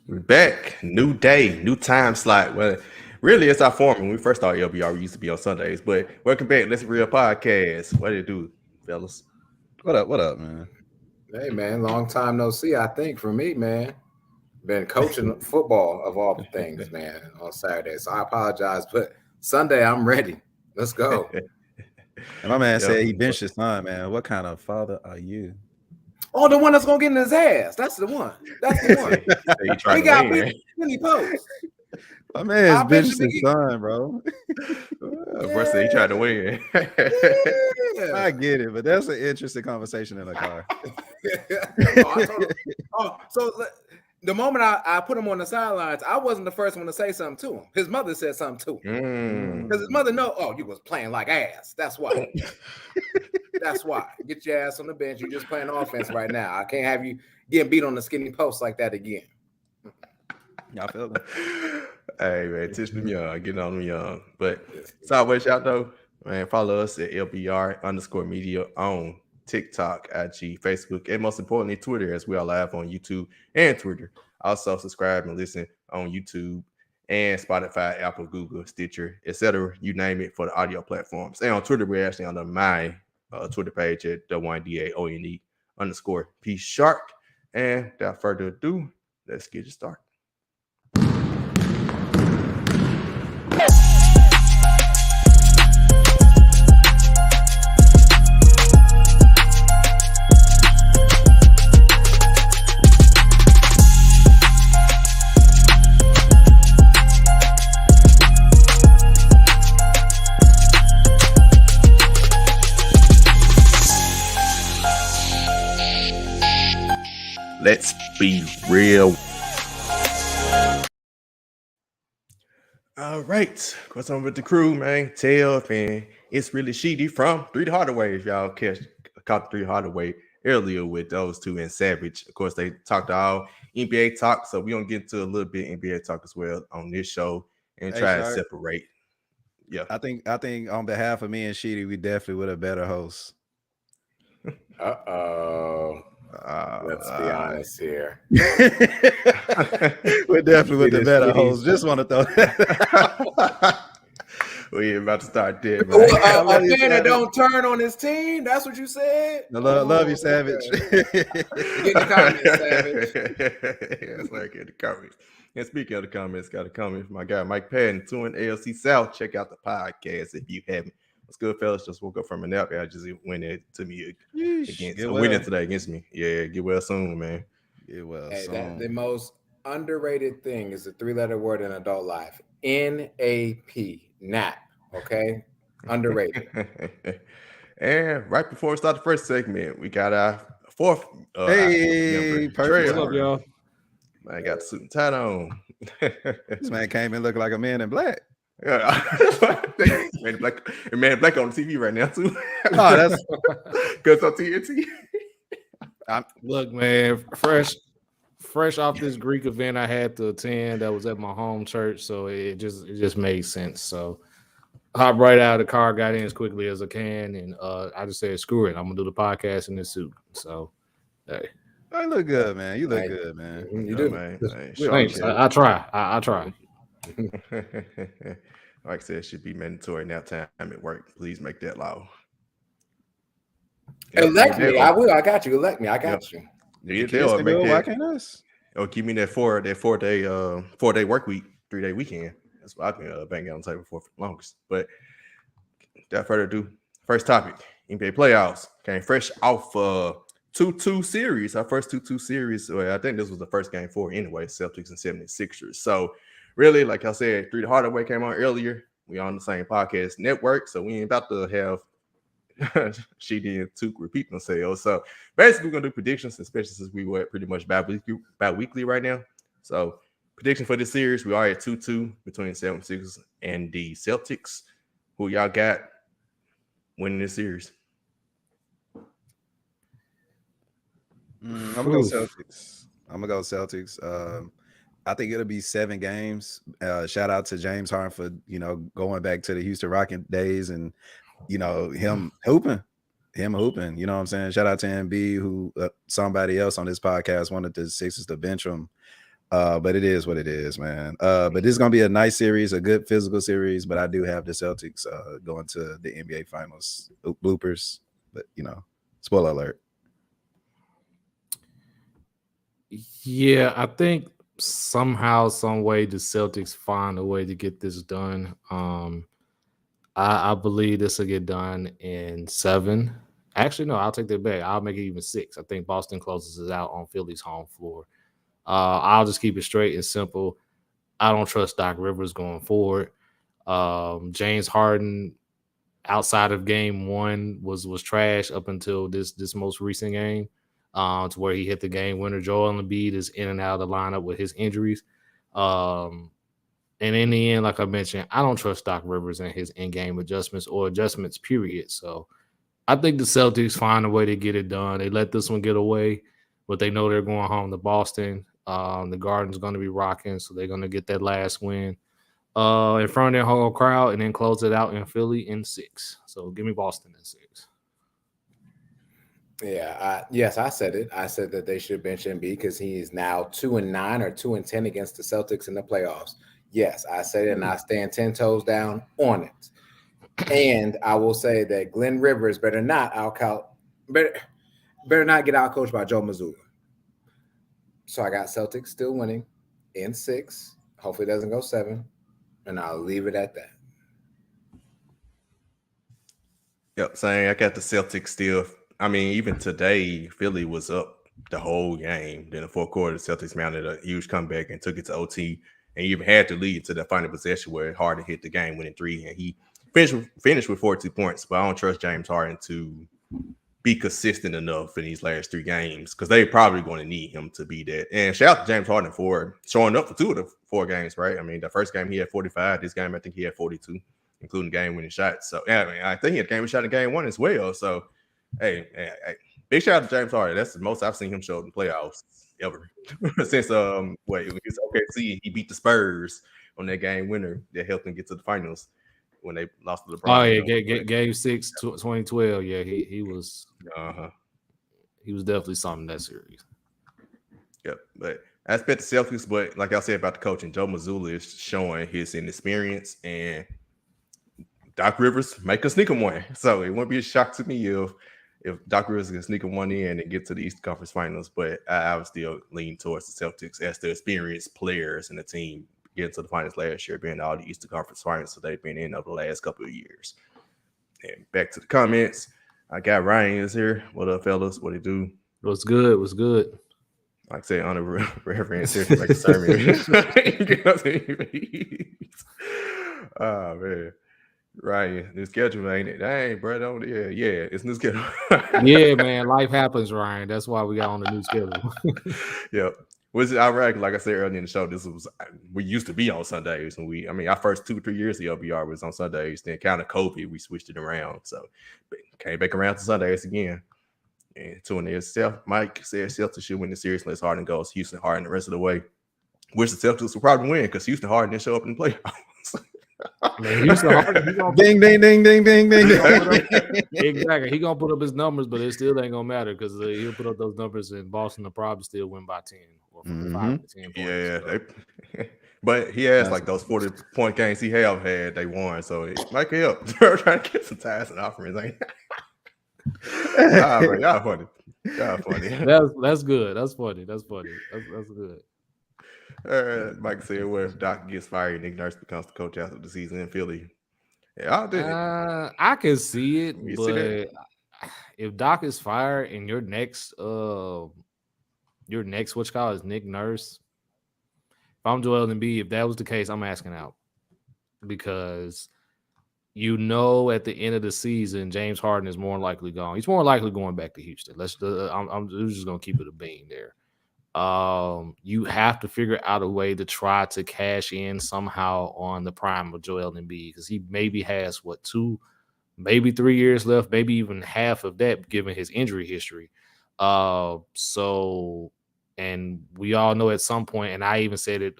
We're back. New day, new time slot. Well, really, it's our form. When we first started LBR, we used to be on Sundays. But welcome back. Let's Real Podcast. What did it do, fellas? What up, man? Hey, man, long time no see, I think, for me, man. Been coaching football, of all things, man, on Saturday. So I apologize, but Sunday, I'm ready. Let's go. And my man said he benched his son, man. What kind of father are you? Oh, the one that's going to get in his ass. That's the one. That's the one. He got many posts. My man's benched his son, bro. First thing he tried to win. I get it, but that's an interesting conversation in the car. So the moment I put him on the sidelines, I wasn't the first one to say something to him. His mother said something to him. Because his mother you was playing like ass. That's why. That's why. Get your ass on the bench. You're just playing offense right now. I can't have you getting beat on the skinny post like that again. Y'all feel that? Hey, man, teach them young. Getting on them young. But sideways out though, man, follow us at LBR_media on TikTok, IG, Facebook, and most importantly, Twitter, as we are live on YouTube and Twitter. Also, subscribe and listen on YouTube and Spotify, Apple, Google, Stitcher, etc. You name it for the audio platforms. And on Twitter, we're actually under my Twitter page at the1DAONE_P Shark. And without further ado, let's get it started. Let's be real. All right. What's on with the crew, man? Tail, and it's really Sheedy from 3 the Harder Way. If y'all caught the 3 Harder Way earlier with those two and Savage. Of course, they talked all NBA talk, so we're going to get into a little bit NBA talk as well on this show and try to separate. Yeah. I think on behalf of me and Sheedy, we definitely would have better hosts. Let's be honest here. We're definitely with the better hosts. Just want to throw that. We about to start there, man. A man that don't turn on his team. That's what you said. Love you, Savage. Get in the comments, Savage. That's like in the comments. And speaking of the comments, got a comment from my guy Mike Patton, 2 in ALC South. Check out the podcast if you haven't. What's good, fellas? Just woke up from a nap. I just went in to me winning today against me. Yeah, get well soon, man. Get well soon. The most underrated thing is the 3-letter word in adult life. N-A-P. Nap. Okay? Underrated. And right before we start the first segment, we got our fourth. Perfect. What's up, y'all? Man, got the suit and tie on. This man came in looking like a man in black. Yeah, man black on the TV right now too. Oh, that's because on TNT. Look, man, fresh off this Greek event I had to attend that was at my home church, so it just made sense. So hopped right out of the car, got in as quickly as I can, and I just said, "Screw it, I'm gonna do the podcast in this suit." So, hey, I look good, man. You look good, man. You do, man. Thanks. I try. I try. Like I said, it should be mandatory nap time at work. Please make that law. Elect me. I will. I got you. Elect me. I got you. Why can't us? Or give me that 4-day work week, 3-day weekend. That's what I've been banging on the table for the longest. But without further ado, first topic: NBA playoffs. Came fresh off 2-2 series. Our first 2-2 series. Well, I think this was the first game 4 anyway. Celtics and 76ers. So. Really, like I said, 3 the Harder Way came on earlier. We on the same podcast network, so we ain't about to have Sheedy and Took repeat themselves. So basically, we're gonna do predictions, especially since we were pretty much bi-weekly right now. So prediction for this series, we are at 2-2 between 76ers and the Celtics. Who y'all got winning this series? I'm gonna go Celtics. I think it'll be 7 games. Shout out to James Harden for, going back to the Houston Rocket days and, him hooping. You know what I'm saying? Shout out to MB, who somebody else on this podcast wanted the Sixers to bench him But it is what it is, man. But this is gonna be a nice series, a good physical series. But I do have the Celtics going to the NBA Finals. Bloopers, but spoiler alert. Yeah, I think somehow, some way, the Celtics find a way to get this done. I believe this will get done in 7. Actually, no, I'll take that back. I'll make it even 6. I think Boston closes it out on Philly's home floor. I'll just keep it straight and simple. I don't trust Doc Rivers going forward. James Harden, outside of game 1, was trash up until this most recent game, to where he hit the game winner. Joel Embiid is in and out of the lineup with his injuries. And in the end, like I mentioned, I don't trust Doc Rivers and his in-game adjustments or adjustments, period. So I think the Celtics find a way to get it done. They let this one get away, but they know they're going home to Boston. The Garden's going to be rocking, so they're going to get that last win in front of their whole crowd and then close it out in Philly in 6. So give me Boston in 6. Yeah, yes, I said it. I said that they should bench Embiid because he is now 2-9 or 2-10 against the Celtics in the playoffs. Yes, I said it, and I stand 10 toes down on it. And I will say that Glenn Rivers better not get out coached by Joe Mazzulla. So I got Celtics still winning in 6. Hopefully it doesn't go 7. And I'll leave it at that. Yep, same. I got the Celtics still. I mean, even today, Philly was up the whole game. Then the fourth quarter, the Celtics mounted a huge comeback and took it to OT. And even had to lead to the final possession where Harden hit the game-winning 3, and he finished with 42 points. But I don't trust James Harden to be consistent enough in these last 3 games because they're probably going to need him to be that. And shout out to James Harden for showing up for 2 of the 4 games, right? I mean, the first game he had 45. This game, I think he had 42, including game-winning shots. So, yeah, I mean, I think he had a game-winning shot in game 1 as well. So, hey, big shout out to James Harden. That's the most I've seen him show in the playoffs ever since when he was OKC. He beat the Spurs on that game winner that helped him get to the finals when they lost to LeBron. Oh yeah, game 6, 2012. Yeah, he was definitely something in that series. Yep, but I expect the Celtics, but like I said about the coaching, Joe Mazzulla is showing his inexperience, and Doc Rivers make a sneak him one. So it won't be a shock to me if Doc Rivers can sneak one in and get to the Eastern Conference Finals, but I would still lean towards the Celtics as the experienced players in the team getting to the finals last year, being all the Eastern Conference Finals, so they've been in over the last couple of years. And back to the comments, I got Ryan is here. What up, fellas? What do you do? What's good? What's good? Like I say, on the reference here to make a sermon. Oh man. Ryan, new schedule, ain't it? Dang, bro, don't it's new schedule. Yeah, man, life happens, Ryan. That's why we got on the new schedule. Yep. Which is ironic, like I said earlier in the show, we used to be on Sundays, and our first 2-3 years of LBR was on Sundays. Then kind of COVID, we switched it around. So came back around to Sundays again. And to itself, Mike said Celtics should win the series unless Harden goes. Houston Harden the rest of the way. Which the Celtics will probably win because Houston Harden didn't show up in the playoffs. Man, Houston Harden, ding, ding, ding, ding, ding, ding. Exactly. He gonna put up his numbers, but it still ain't gonna matter because he'll put up those numbers, and Boston will probably still win by 10 or 5 to 10 points. Yeah, but he has like those 40-point games he had, they won, so it might help. They're trying to get some ties and offerings. Y'all funny. That's good. That's funny. That's good. Mike said, "Well, if Doc gets fired, Nick Nurse becomes the coach after the season in Philly." Yeah, I can see it, You but see if Doc is fired and your next which call is Nick Nurse, if I'm Joel Embiid, if that was the case, I'm asking out because at the end of the season, James Harden is more likely gone. He's more likely going back to Houston. I'm just gonna keep it a bean there. You have to figure out a way to try to cash in somehow on the prime of Joel Embiid because he maybe has 2, maybe 3 years left, maybe even half of that given his injury history. And we all know at some point, and I even said it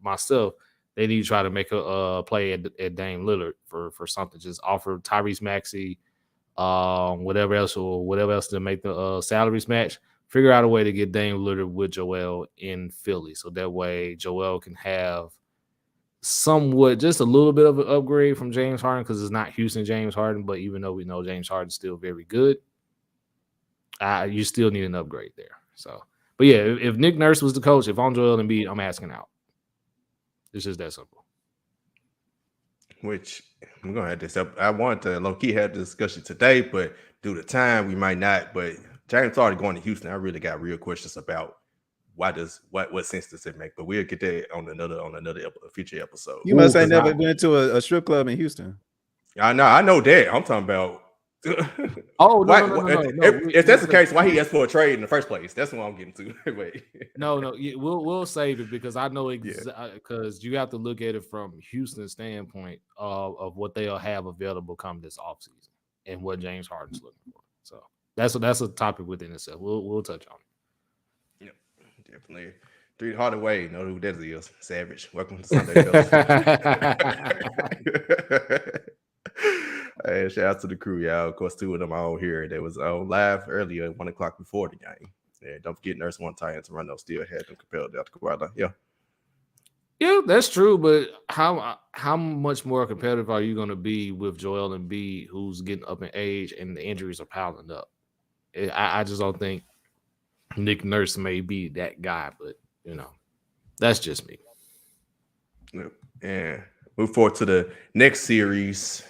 myself, they need to try to make a play at Dame Lillard for something. Just offer Tyrese Maxey, whatever else to make the salaries match. figure out a way to get Dame Lillard with Joel in Philly, so that way Joel can have somewhat just a little bit of an upgrade from James Harden, because it's not Houston James Harden, but even though we know James Harden's still very good, you still need an upgrade there. So, but yeah, if Nick Nurse was the coach, if I'm Joel Embiid, I'm asking out. It's just that simple. Which I'm gonna have this up. I wanted to low key have the discussion today, but due to time, we might not. But James Harden going to Houston, I really got real questions about what sense does it make? But we'll get that on another future episode. You must have never been to a strip club in Houston. I know that. I'm talking about. No. If that's the case, why he asked for a trade in the first place? That's what I'm getting to. Wait. No, we'll save it, because I know because you have to look at it from Houston's standpoint of what they'll have available come this offseason and what James Harden's looking for. So that's a topic within itself. We'll touch on it. Yep, definitely. 3 Hardaway, know who that is. Savage. Welcome to Sunday. Hey, shout out to the crew, y'all. Of course, 2 of them are on here. They was on live earlier at 1 o'clock before the game. Yeah, don't forget Nurse one tie and Toronto still had them compelled out to Guarda. Yeah, that's true. But how much more competitive are you going to be with Joel Embiid, who's getting up in age and the injuries are piling up? I just don't think Nick Nurse may be that guy, but that's just me. Yeah. Move forward to the next series.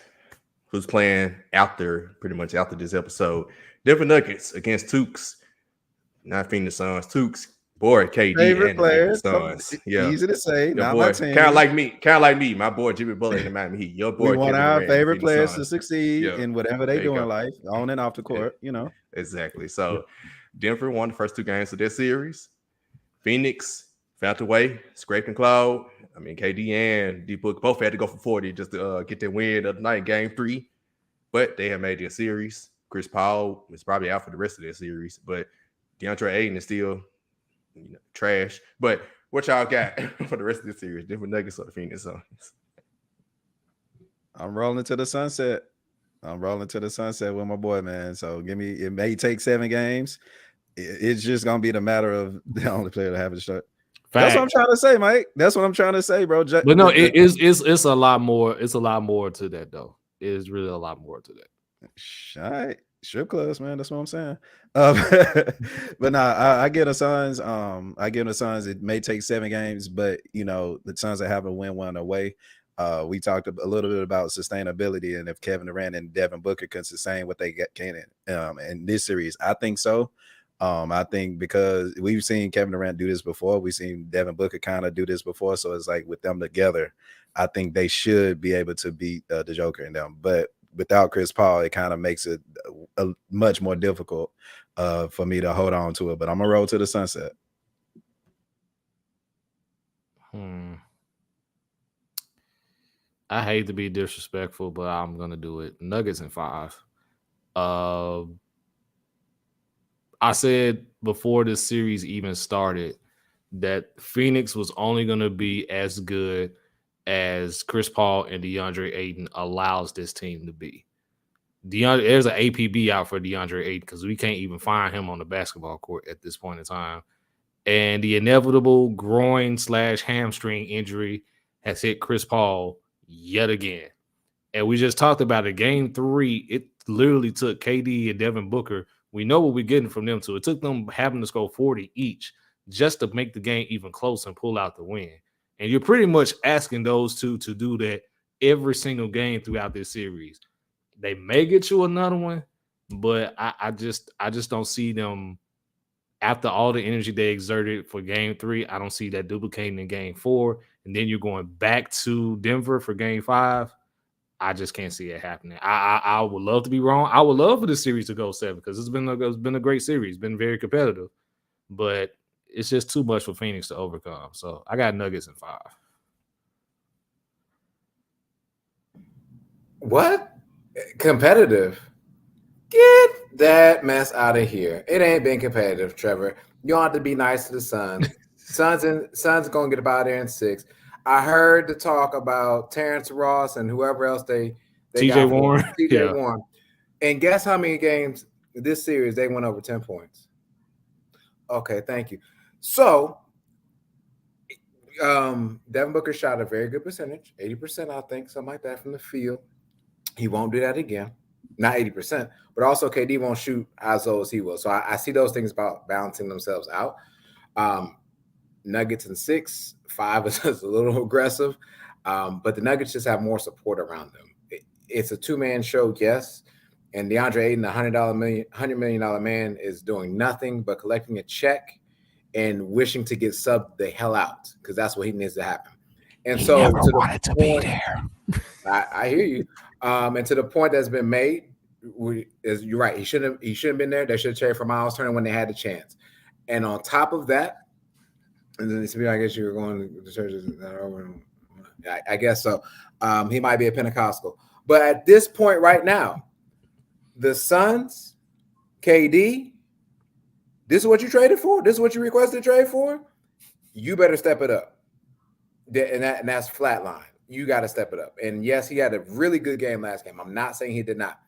Who's playing pretty much after this episode? Denver Nuggets against Tukes, not Phoenix Suns. Tukes, boy, KD favorite and player. Suns. Yeah, easy to say. Your not boy, my team. kind of like me. My boy Jimmy Butler in the Miami Heat. Your boy. We want our favorite players Suns. to succeed in whatever they do in life, on and off the court. Exactly. So Denver won the first 2 games of this series. Phoenix found a way, scraping cloud. I mean, KD and D-Book both had to go for 40 just to get their win of the night, game 3. But they have made their series. Chris Paul is probably out for the rest of their series. But DeAndre Ayton is still trash. But what y'all got for the rest of the series? Denver Nuggets or the Phoenix Suns? I'm rolling to the sunset. With my boy, man. So it may take 7 games. It's just going to be the matter of the only player to have a shot. That's what I'm trying to say, Mike. That's what I'm trying to say, bro. But no, it's a lot more. It's a lot more to that, though. It is really a lot more to that. All right, strip clubs, man. That's what I'm saying. But nah, I give the Suns. It may take 7 games, but the Suns are having to win one away. We talked a little bit about sustainability and if Kevin Durant and Devin Booker can sustain what they can in this series. I think so. I think because we've seen Kevin Durant do this before, we've seen Devin Booker kind of do this before, so it's like with them together, I think they should be able to beat the Joker and them. But without Chris Paul, it kind of makes it a much more difficult for me to hold on to it. But I'm gonna roll to the sunset. I hate to be disrespectful, but I'm gonna do it. Nuggets in 5. I said before this series even started that Phoenix was only going to be as good as Chris Paul and DeAndre Ayton allows this team to be. There's an APB out for DeAndre Ayton because we can't even find him on the basketball court at this point in time. And the inevitable groin/hamstring injury has hit Chris Paul yet again. And we just talked about it. Game 3, it literally took KD and Devin Booker. We know what we're getting from them too. It took them having to score 40 each just to make the game even close and pull out the win. And you're pretty much asking those two to do that every single game throughout this series. They may get you another one, but I just don't see them after all the energy they exerted for game 3. I don't see that duplicating in game 4. And then you're going back to Denver for game 5. I just can't see it happening. I would love to be wrong. I would love for this series to go 7 because it's been a great series. It's been very competitive, but it's just too much for Phoenix to overcome. So I got Nuggets in 5. What? Competitive? Get that mess out of here. It ain't been competitive, Trevor. You don't have to be nice to the Suns. Suns gonna get about there in 6. I heard the talk about Terrence Ross and whoever else they TJ Warren. Warren. And guess how many games this series they went over 10 points? Okay, thank you. So, Devin Booker shot a very good percentage, 80%, I think, something like that from the field. He won't do that again. Not 80%, but also KD won't shoot as low as he will. So I see those things about balancing themselves out. Nuggets in 6, 5 is a little aggressive, but the Nuggets just have more support around them. It's a two-man show, yes. And DeAndre Ayton, $100 million man, is doing nothing but collecting a check and wishing to get subbed the hell out because that's what he needs to happen. And he so never wanted to be there. I hear you. And to the point that's been made, you're right. He shouldn't have been there. They should have traded for Miles Turner when they had the chance. And on top of that, and then I guess you were going to churches. I guess so. He might be a Pentecostal, but at this point right now, the Suns, KD, this is what you traded for. This is what you requested to trade for. You better step it up. And that's flatline. You got to step it up. And yes, he had a really good game last game. I'm not saying he did not.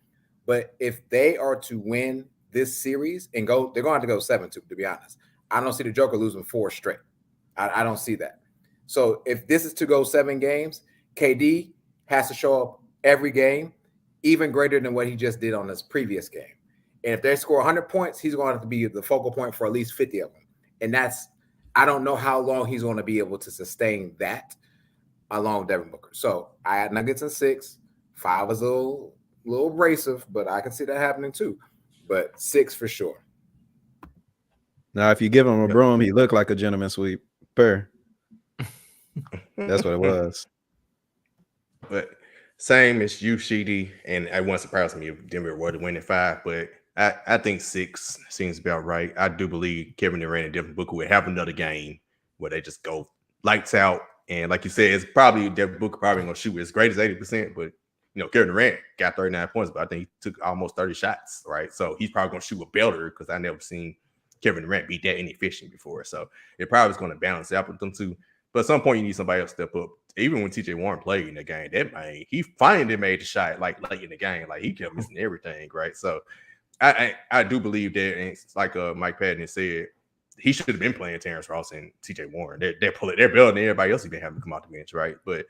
But if they are to win this series and go, they're going to have to go 7-2, to be honest. I don't see the Joker losing 4 straight. I don't see that. So if this is to go 7 games, KD has to show up every game, even greater than what he just did on this previous game. And if they score 100 points, he's going to have to be the focal point for at least 50 of them. And I don't know how long he's going to be able to sustain that along with Devin Booker. So I had Nuggets in 6. 5 is a little abrasive, but I can see that happening too. But 6 for sure. Now, if you give him a broom, he looked like a gentleman sweeper. That's what it was. But same as you, Sheedy, and it won't surprise me if Denver were to win at 5, but I think 6 seems about right. I do believe Kevin Durant and Devin Booker will have another game where they just go lights out. And like you said, it's probably Devin Booker probably going to shoot as great as 80%, but Kevin Durant got 39 points, but I think he took almost 30 shots, right? So he's probably going to shoot a belter because I never seen Kevin Durant be that inefficient before. So it probably is going to balance out with them too. But at some point, you need somebody else to step up. Even when TJ Warren played in the game, that man, he finally made the shot like late in the game. Like he kept missing everything, right? So I do believe that, and it's like Mike Patton said, he should have been playing Terrence Ross and TJ Warren. They're better than everybody else. He been having to come out the bench, right? But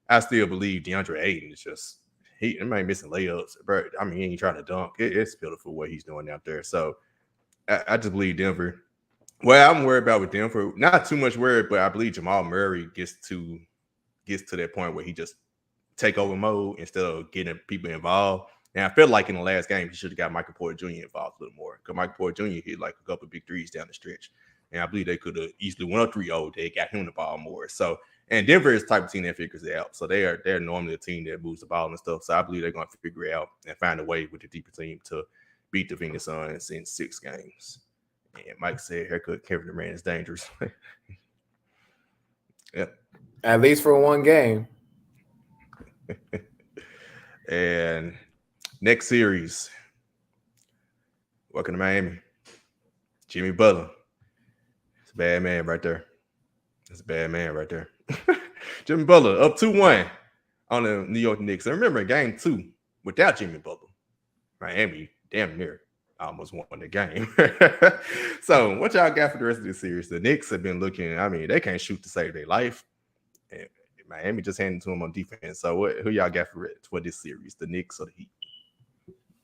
I still believe DeAndre Ayton is just he ain't missing layups, bro. I mean, he ain't trying to dunk. It's pitiful what he's doing out there. So I just believe Denver. Well, I'm worried about with Denver, not too much worried, but I believe Jamal Murray gets to that point where he just take over mode instead of getting people involved. And I felt like in the last game, he should have got Michael Porter Jr. involved a little more because Michael Porter Jr. hit like a couple of big threes down the stretch. And I believe they could have easily went up 3-0. They got him the ball more. So, and Denver is the type of team that figures it out. So they're normally a team that moves the ball and stuff. So I believe they're going to figure it out and find a way with the deeper team to beat the Phoenix Suns in 6 games. And Mike said haircut Kevin Durant is dangerous. Yeah. At least for 1 game. And next series, welcome to Miami. Jimmy Butler. It's a bad man right there. Jimmy Butler up 2-1 on the New York Knicks. And remember, game 2, without Jimmy Butler, Miami damn near almost won the game. So what y'all got for the rest of this series? The Knicks have been looking, I mean, they can't shoot to save their life. And Miami just handed to them on defense. So who y'all got for this series? The Knicks or the Heat?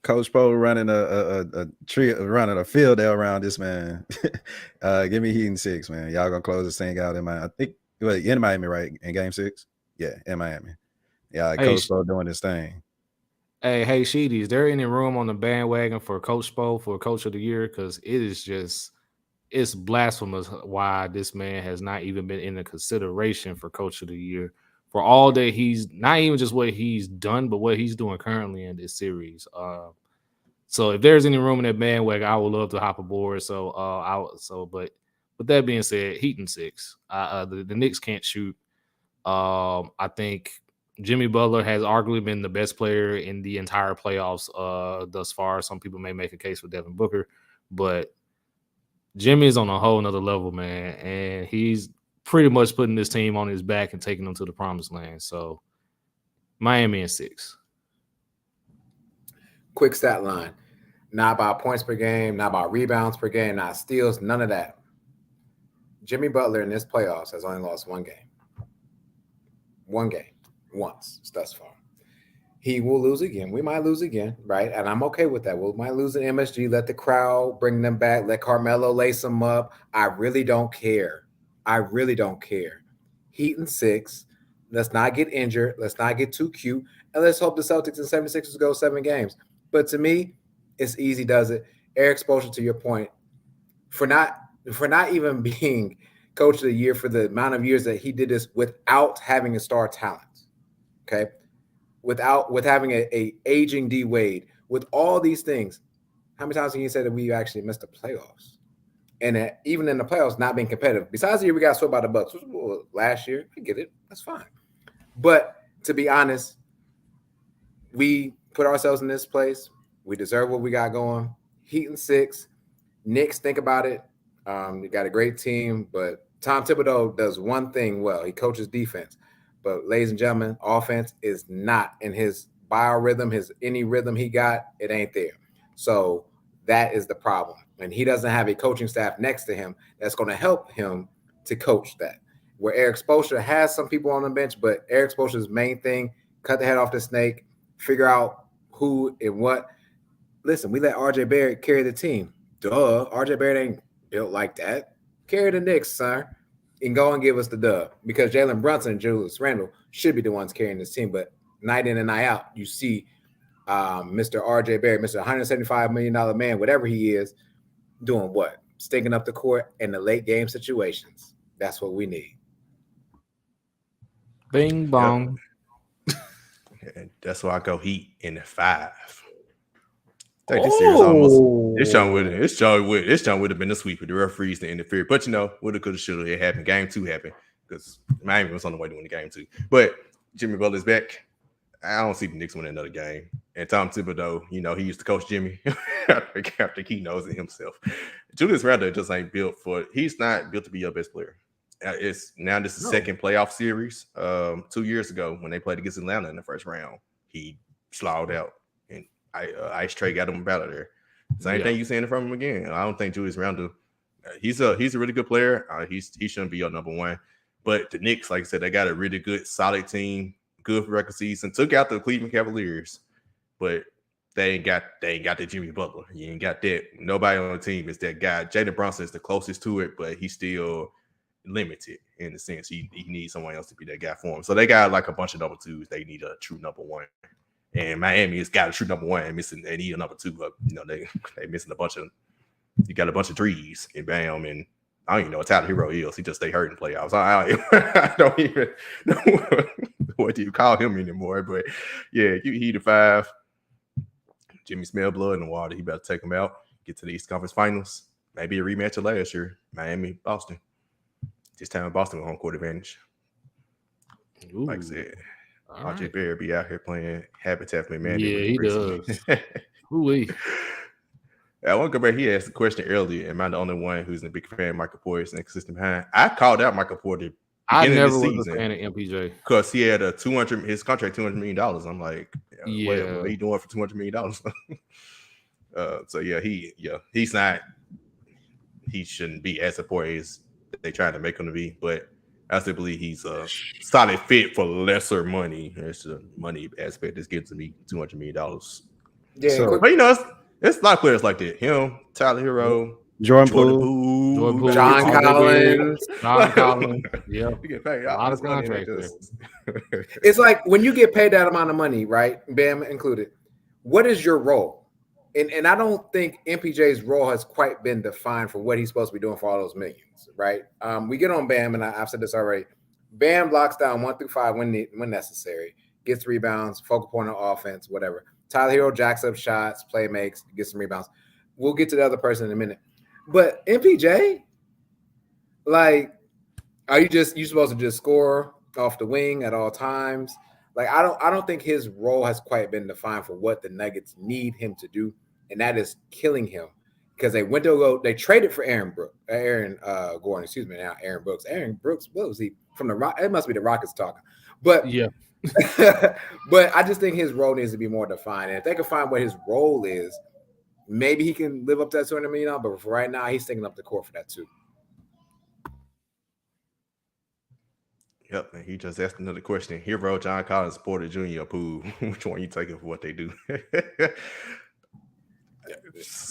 Coach Poe running a field day around this man. Give me Heat in 6, man. Y'all gonna close this thing out in Miami. I think in Miami, right? In game 6? Yeah, in Miami. Yeah, Coach Poe doing his thing. Hey, Sheedy, is there any room on the bandwagon for Coach Spo for Coach of the Year? Because it's blasphemous why this man has not even been in the consideration for Coach of the Year for all that he's not even just what he's done, but what he's doing currently in this series. So if there's any room in that bandwagon, I would love to hop aboard. But with that being said, Heat in 6. The Knicks can't shoot. I think Jimmy Butler has arguably been the best player in the entire playoffs thus far. Some people may make a case for Devin Booker, but Jimmy is on a whole nother level, man. And he's pretty much putting this team on his back and taking them to the promised land. So Miami in 6. Quick stat line. not about points per game, not about rebounds per game, not steals, none of that. Jimmy Butler in this playoffs has only lost one game. One game, once thus far. He will lose again. We might lose again, right? And I'm okay with that. We might lose in MSG. Let the crowd bring them back. Let Carmelo lace them up. I really don't care. I really don't care. Heat in 6. Let's not get injured. Let's not get too cute. And let's hope the Celtics and 76ers go 7 games. But to me, it's easy, does it? Eric Spoelstra, to your point, for not even being coach of the year for the amount of years that he did this without having a star talent, okay? With having a aging D Wade, with all these things, how many times can you say that we actually missed the playoffs? And even in the playoffs, not being competitive. Besides the year we got swept by the Bucks last year, I get it. That's fine. But to be honest, we put ourselves in this place. We deserve what we got going. Heat in 6. Knicks, think about it. You got a great team, but Tom Thibodeau does one thing well. He coaches defense. But ladies and gentlemen, offense is not in his biorhythm, any rhythm he got, it ain't there. So that is the problem. And he doesn't have a coaching staff next to him that's going to help him to coach that. Where Eric Spoelstra has some people on the bench, but Eric Spoelstra's main thing, cut the head off the snake, figure out who and what. Listen, we let RJ Barrett carry the team. Duh, RJ Barrett ain't built like that. Carry the Knicks, sir, and go and give us the dub. Because Jalen Brunson and Julius Randle should be the ones carrying this team. But night in and night out, you see Mr. RJ Barrett, Mr. $175 million man, whatever he is, doing what? Stinking up the court in the late game situations. That's what we need. Bing bong. And that's why I go Heat in the 5. Take this series almost. This John would have been a sweep if the referees to interfere. But woulda, coulda, shoulda, it happened. Game 2 happened because Miami was on the way to win the game 2. But Jimmy Butler's back. I don't see the Knicks winning another game. And Tom Thibodeau, he used to coach Jimmy after he knows it himself. Julius Randle just ain't built for it. He's not built to be your best player. This is the second playoff series. 2 years ago when they played against Atlanta in the first round, he sloughed out and Ice Trae got him out of there. Same thing you saying from him again. I don't think Julius Randle. He's a really good player. He shouldn't be your number one. But the Knicks, like I said, they got a really good, solid team. Good for record season. Took out the Cleveland Cavaliers, but they ain't got the Jimmy Butler. You ain't got that. Nobody on the team is that guy. Jalen Brunson is the closest to it, but he's still limited in the sense he needs someone else to be that guy for him. So they got like a bunch of number 2s. They need a true number 1. And Miami has got a true number 1 and they need a number 2. But they missing a bunch of 3s and bam, and I don't even know what Tyler Hero is. He just stay hurt in playoffs. I don't even know what do you call him anymore. But yeah, he the 5. Jimmy smell blood in the water. He better take him out. Get to the East Conference Finals. Maybe a rematch of last year. Miami, Boston. This time Boston with home court advantage. Ooh. Like I said, RJ Barrett be out here playing Habitat for Man. Yeah, he does. Ooh-wee. I want to go back. He asked a question earlier. Am I the only one who's a big fan of Michael Porter and consistent behind? I called out Michael Porter. I never was a fan of MPJ because he had his contract $200 million. I'm like, what are you doing for $200 million? So he's not. He shouldn't be as supportive as they trying to make him to be. But I still believe he's a solid fit for lesser money. It's the money aspect that's getting to me $200 million. Yeah, but it's a lot of players like that. Him, Tyler Hero, Jordan Poole, John Collins. Yeah, you get paid a lot of contracts. It's like when you get paid that amount of money, right? Bam included. What is your role? And I don't think MPJ's role has quite been defined for what he's supposed to be doing for all those millions, right? We get on Bam, and I've said this already. Bam blocks down 1 through 5 when necessary, gets rebounds, focal point on offense, whatever. Tyler Hero jacks up shots, play makes, gets some rebounds. We'll get to the other person in a minute. But MPJ, like, are you supposed to just score off the wing at all times? Like, I don't think his role has quite been defined for what the Nuggets need him to do, and that is killing him. Because they traded for Aaron Gordon, excuse me, now Aaron Brooks. Aaron Brooks, what was he from the Rock? It must be the Rockets talking. But yeah. But I just think his role needs to be more defined. And if they can find what his role is, maybe he can live up to that $200 million, but for right now, he's sticking up the court for that too. Yep, and he just asked another question. Hero, John Collins, Porter Jr., Poole. Which one you taking for what they do?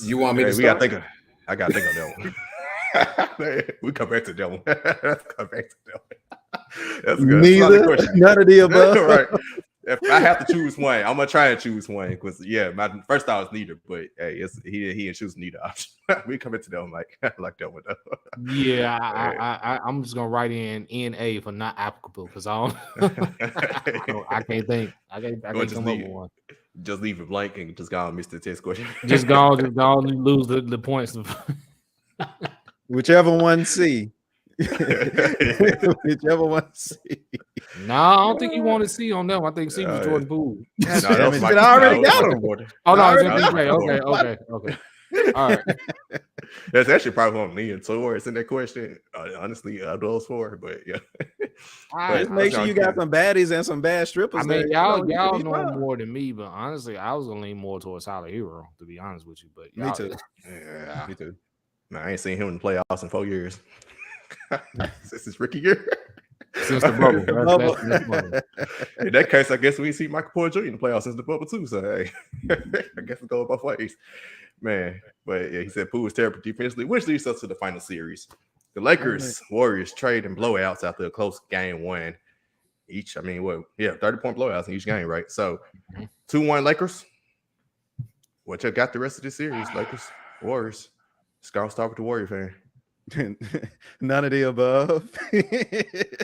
You want me to we start? I gotta think of that one. We come back to that one. Let's come back to that one. That's good. Neither, none of the above. Right. If I have to choose one, I'm gonna try and choose one because my first thought was neither, but hey, he didn't choose neither option. We come into that one like I like that one though. Yeah, I'm just gonna write in NA for not applicable because I can't think. I can't come up with one. Just leave it blank and just go and miss the test question. just go and lose the points. Whichever one C. Whichever one C. No, I don't think you want to see on them. I think C was Jordan Poole. I already got him. Oh no, okay. All right. That's actually probably what I'm leaning towards in that question. Honestly, those four, but yeah. Just make sure you got some baddies and some bad strippers. I mean, y'all know more than me, but honestly, I was gonna lean more towards Tyler Hero, to be honest with you. But me too. Yeah, me too. Man, I ain't seen him in the playoffs in 4 years. Since his rookie year. Since the bubble. In that case, I guess we see Michael Porter Jr. in the playoffs since the bubble too. So hey, I guess it goes both ways. Man, but yeah, he said Poole was terrible defensively, which leads us to the final series. The Lakers, Warriors trade and blowouts after a close game one. Each, 30-point blowouts in each game, right? So 2-1 Lakers. What you got the rest of this series? Lakers, Warriors. Let's start with the Warrior fan. None of the above.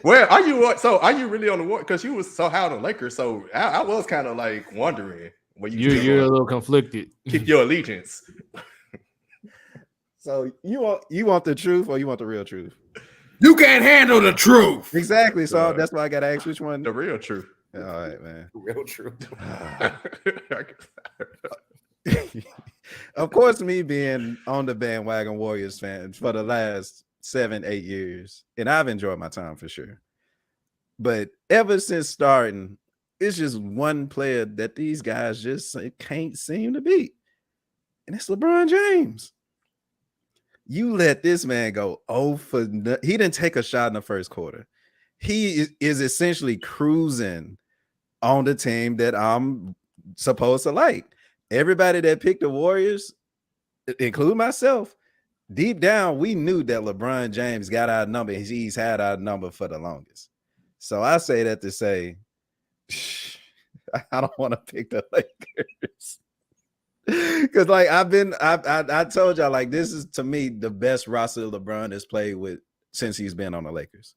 Well, are you really on the Warriors? Because you was so high on the Lakers, so I was kind of like wondering. You're a little conflicted. Keep your allegiance. So you want the truth or you want the real truth? You can't handle the truth. Exactly. So that's why I gotta ask which one. The real truth. All right, man. Real truth. Of course, me being on the bandwagon Warriors fan for the last 7-8 years, and I've enjoyed my time for sure. But ever since starting, it's just one player that these guys just can't seem to beat, and it's LeBron James. You let this man go he didn't take a shot in the first quarter. He is essentially cruising on the team that I'm supposed to like. Everybody that picked the Warriors, including myself, deep down, we knew that LeBron James got our number. He's had our number for the longest. So I say that to say, I don't want to pick the Lakers. Because like I told y'all, like, this is to me the best roster LeBron has played with since he's been on the Lakers.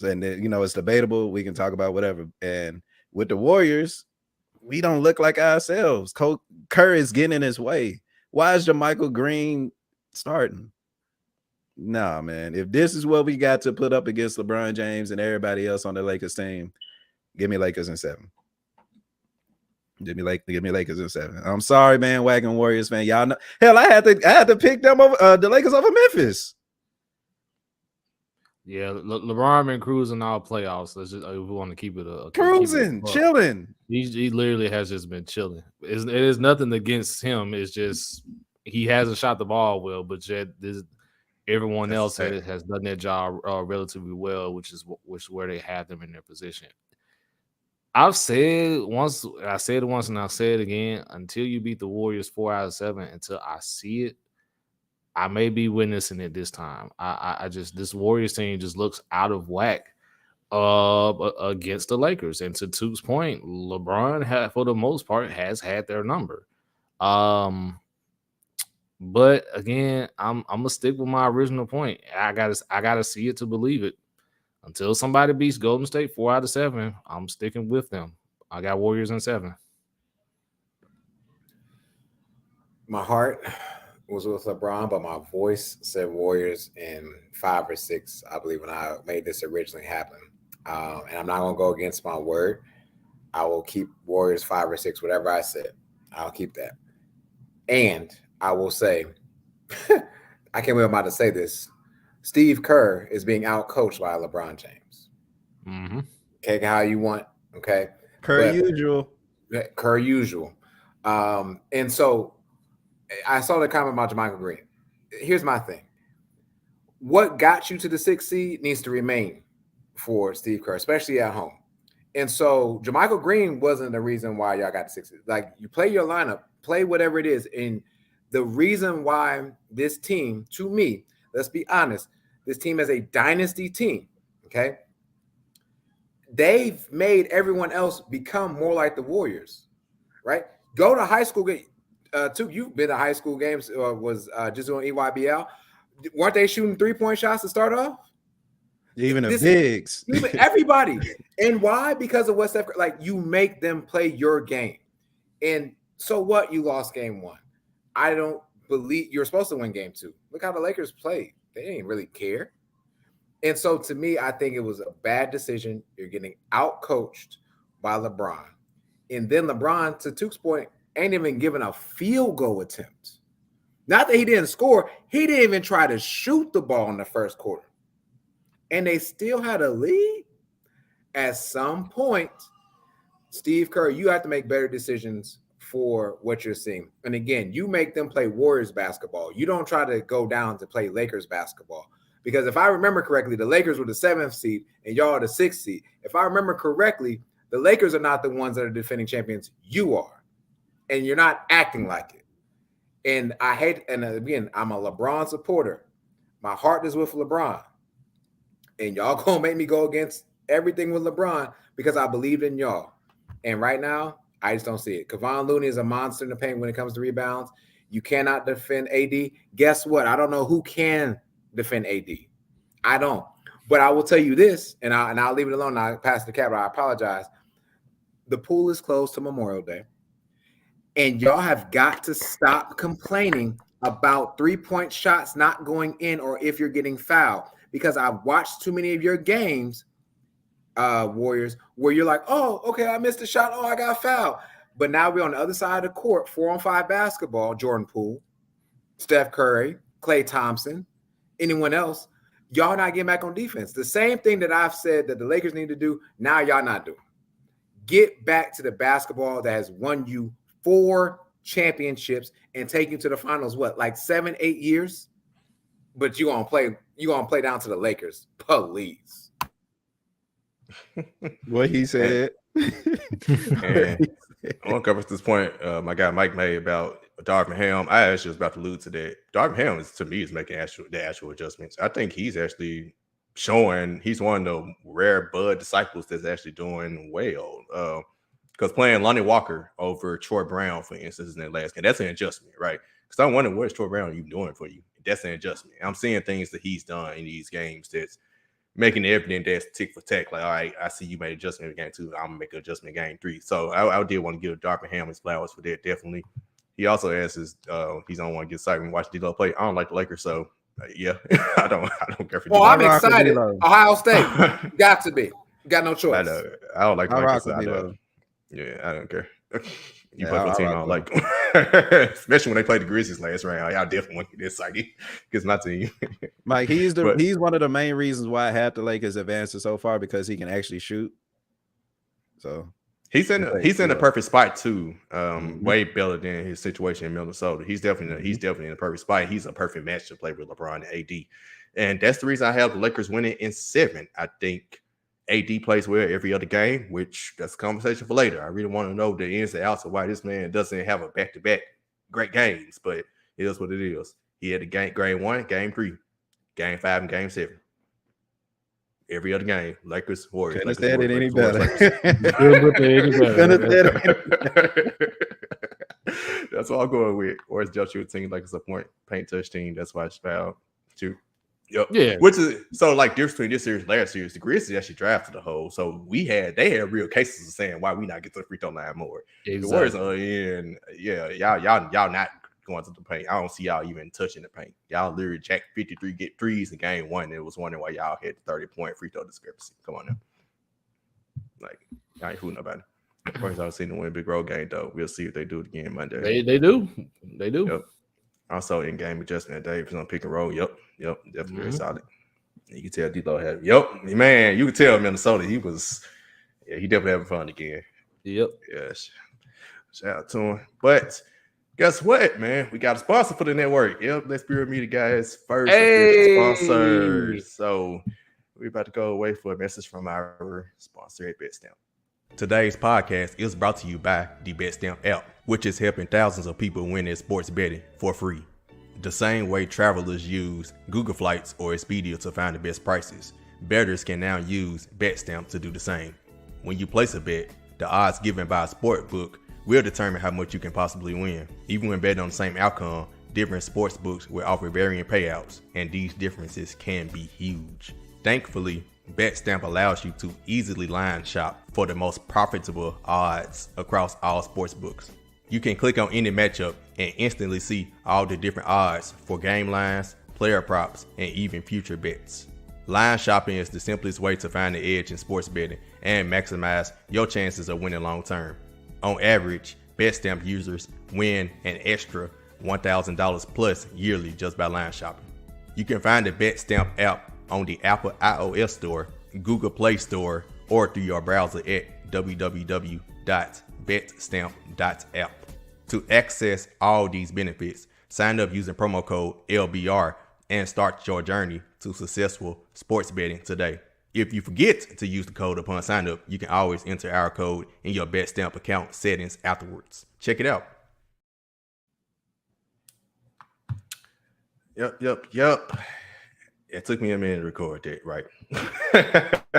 And it's debatable. We can talk about whatever. And with the Warriors, we don't look like ourselves. Kerr is getting in his way. Why is JaMychal Green starting? Nah, man. If this is what we got to put up against LeBron James and everybody else on the Lakers team, give me Lakers in 7. Give me Lakers in 7. I'm sorry, man. Wagon Warriors fan. Y'all know. Hell, I had to pick them over the Lakers over Memphis. Yeah, LeBron been cruising all playoffs. Let's just, we want to keep it cruising, chilling. He literally has just been chilling. It is nothing against him. It's just he hasn't shot the ball well, but yet everyone else has done their job relatively well, which is where they have them in their position. I said it once, and I'll say it again. Until you beat the Warriors 4 out of 7, until I see it, I may be witnessing it this time. I just, this Warriors team just looks out of whack against the Lakers. And to Tuke's point, LeBron for the most part has had their number. But again, I'm gonna stick with my original point. I gotta see it to believe it. Until somebody beats Golden State 4 out of 7, I'm sticking with them. I got Warriors in 7. My heart was with LeBron, but my voice said Warriors in 5 or 6, I believe, when I made this originally happen. And I'm not going to go against my word. I will keep Warriors 5 or 6, whatever I said. I'll keep that. And I will say, I can't believe I'm about to say this, Steve Kerr is being out-coached by LeBron James. Mm-hmm. Okay, how you want, okay? Kerr usual. And so I saw the comment about JaMychal Green. Here's my thing. What got you to the 6th seed needs to remain for Steve Kerr, especially at home. And so JaMychal Green wasn't the reason why y'all got the 6th seed. Like, you play your lineup, play whatever it is. And the reason why this team, to me, let's be honest, this team is a dynasty team, okay? They've made everyone else become more like the Warriors, right? Go to high school game. Too, you've been to high school games or was just doing EYBL. Weren't they shooting 3-point shots to start off? Even the bigs. Even everybody. And why? Because of what Steph, like, you make them play your game. And so what? You lost game 1. I don't believe you're supposed to win game 2. Look how the Lakers played. They didn't really care. And so to me, I think it was a bad decision. You're getting out-coached by LeBron. And then LeBron, to Tuke's point, ain't even given a field goal attempt. Not that he didn't score. He didn't even try to shoot the ball in the first quarter. And they still had a lead. At some point, Steve Kerr, you have to make better decisions for what you're seeing. And again, you make them play Warriors basketball. You don't try to go down to play Lakers basketball. Because if I remember correctly, the Lakers were the 7th seed and y'all are the 6th seed. If I remember correctly, the Lakers are not the ones that are defending champions. You are. And you're not acting like it. And I hate, and again, I'm a LeBron supporter. My heart is with LeBron. And y'all gonna make me go against everything with LeBron because I believed in y'all. And right now, I just don't see it. Kevon Looney is a monster in the paint when it comes to rebounds. You cannot defend AD. Guess what? I don't know who can defend AD. I don't. But I will tell you this, and I'll leave it alone. I'll pass the cap. I apologize. The pool is closed to Memorial Day. And y'all have got to stop complaining about 3-point shots not going in or if you're getting fouled. Because I've watched too many of your games, Warriors, where you're like, oh, okay, I missed a shot. Oh, I got fouled. But now we're on the other side of the court, 4-on-5 basketball, Jordan Poole, Steph Curry, Klay Thompson, anyone else. Y'all not getting back on defense. The same thing that I've said that the Lakers need to do, now y'all not doing. Get back to the basketball that has won you 4 championships and take you to the finals, what, like 7, 8 years? But you're gonna play down to the Lakers, please. What he said. And I want to cover this point my guy Mike made about Darvin Ham. I actually was about to allude to that. Darvin Ham is, to me, is making the actual adjustments. I think he's actually showing he's one of the rare Bud disciples that's actually doing well. Because playing Lonnie Walker over Troy Brown, for instance, in that last game, that's an adjustment, right? Because I wonder what's Troy Brown even doing for you. That's an adjustment. I'm seeing things that he's done in these games that's making it evident that's tick for tack. Like, all right, I see you made an adjustment in game 2. I'm gonna make an adjustment in game 3. So I did want to give Darvin Ham his flowers for that. Definitely. He also asks he's don't want to get excited when watch D-Lo play. I don't like the Lakers, so yeah, I don't care for. Well, I'm excited. Ohio State got to be. Got no choice. I don't like the Lakers. Yeah, I don't care. You play for a team I don't like, especially when they played the Grizzlies last round. Y'all definitely want to get excited because my team. Mike, he's one of the main reasons why I had the Lakers advancing so far because he can actually shoot. So he's in the perfect spot too. Way better than his situation in Minnesota. He's definitely in the perfect spot. He's a perfect match to play with LeBron and AD, and that's the reason I have the Lakers winning in 7. I think AD plays well every other game, which that's a conversation for later. I really want to know the ins and outs of why this man doesn't have a back-to-back great games, but it is what it is. He had a game 1, game 3, game 5, and game 7. Every other game, Lakers, Warriors. Couldn't have said it any better. That's what I'm going with. Warriors jump shooting team, like it's a point paint touch team. That's why it's fouled too. Yep. Yeah. Which is so like difference between this series and last series. The Grizzlies actually drafted the whole, so they had real cases of saying why we not get to the free throw line more. Exactly. The Warriors are in, y'all not going to the paint. I don't see y'all even touching the paint. Y'all literally jacked 53 get threes in game 1. It was wondering why y'all had the 30-point free throw discrepancy. Come on now, like y'all ain't fooling nobody. First, I've seen them win a big road game though. We'll see if they do it again Monday. They do. Yep. Also, in-game adjustment, Davis on pick and roll. Yep, definitely very solid. You can tell D-Lo had. Yep, man, you can tell Minnesota. He definitely having fun again. Yep. Yes. Shout out to him. But Guess what, man? We got a sponsor for the network. Yep, Let's Be Real Media, guys. First Hey, official sponsor. So we're about to go away for a message from our sponsor at Betstamp. Today's podcast is brought to you by the Betstamp app, which is helping thousands of people win at sports betting for free. The same way travelers use Google Flights or Expedia to find the best prices, bettors can now use Betstamp to do the same. When you place a bet, the odds given by a sportbook will determine how much you can possibly win. Even when betting on the same outcome, different sports books will offer varying payouts, and these differences can be huge. Thankfully, Betstamp allows you to easily line shop for the most profitable odds across all sports books. You can click on any matchup and instantly see all the different odds for game lines, player props, and even future bets. Line shopping is the simplest way to find the edge in sports betting and maximize your chances of winning long term. On average, Betstamp users win an extra $1,000 plus yearly just by line shopping. You can find the Betstamp app on the Apple iOS Store, Google Play Store, or through your browser at www.betstamp.app. To access all these benefits, sign up using promo code LBR and start your journey to successful sports betting today. If you forget to use the code upon sign up, you can always enter our code in your Betstamp account settings afterwards. Check it out. Yep. It took me a minute to record that, right?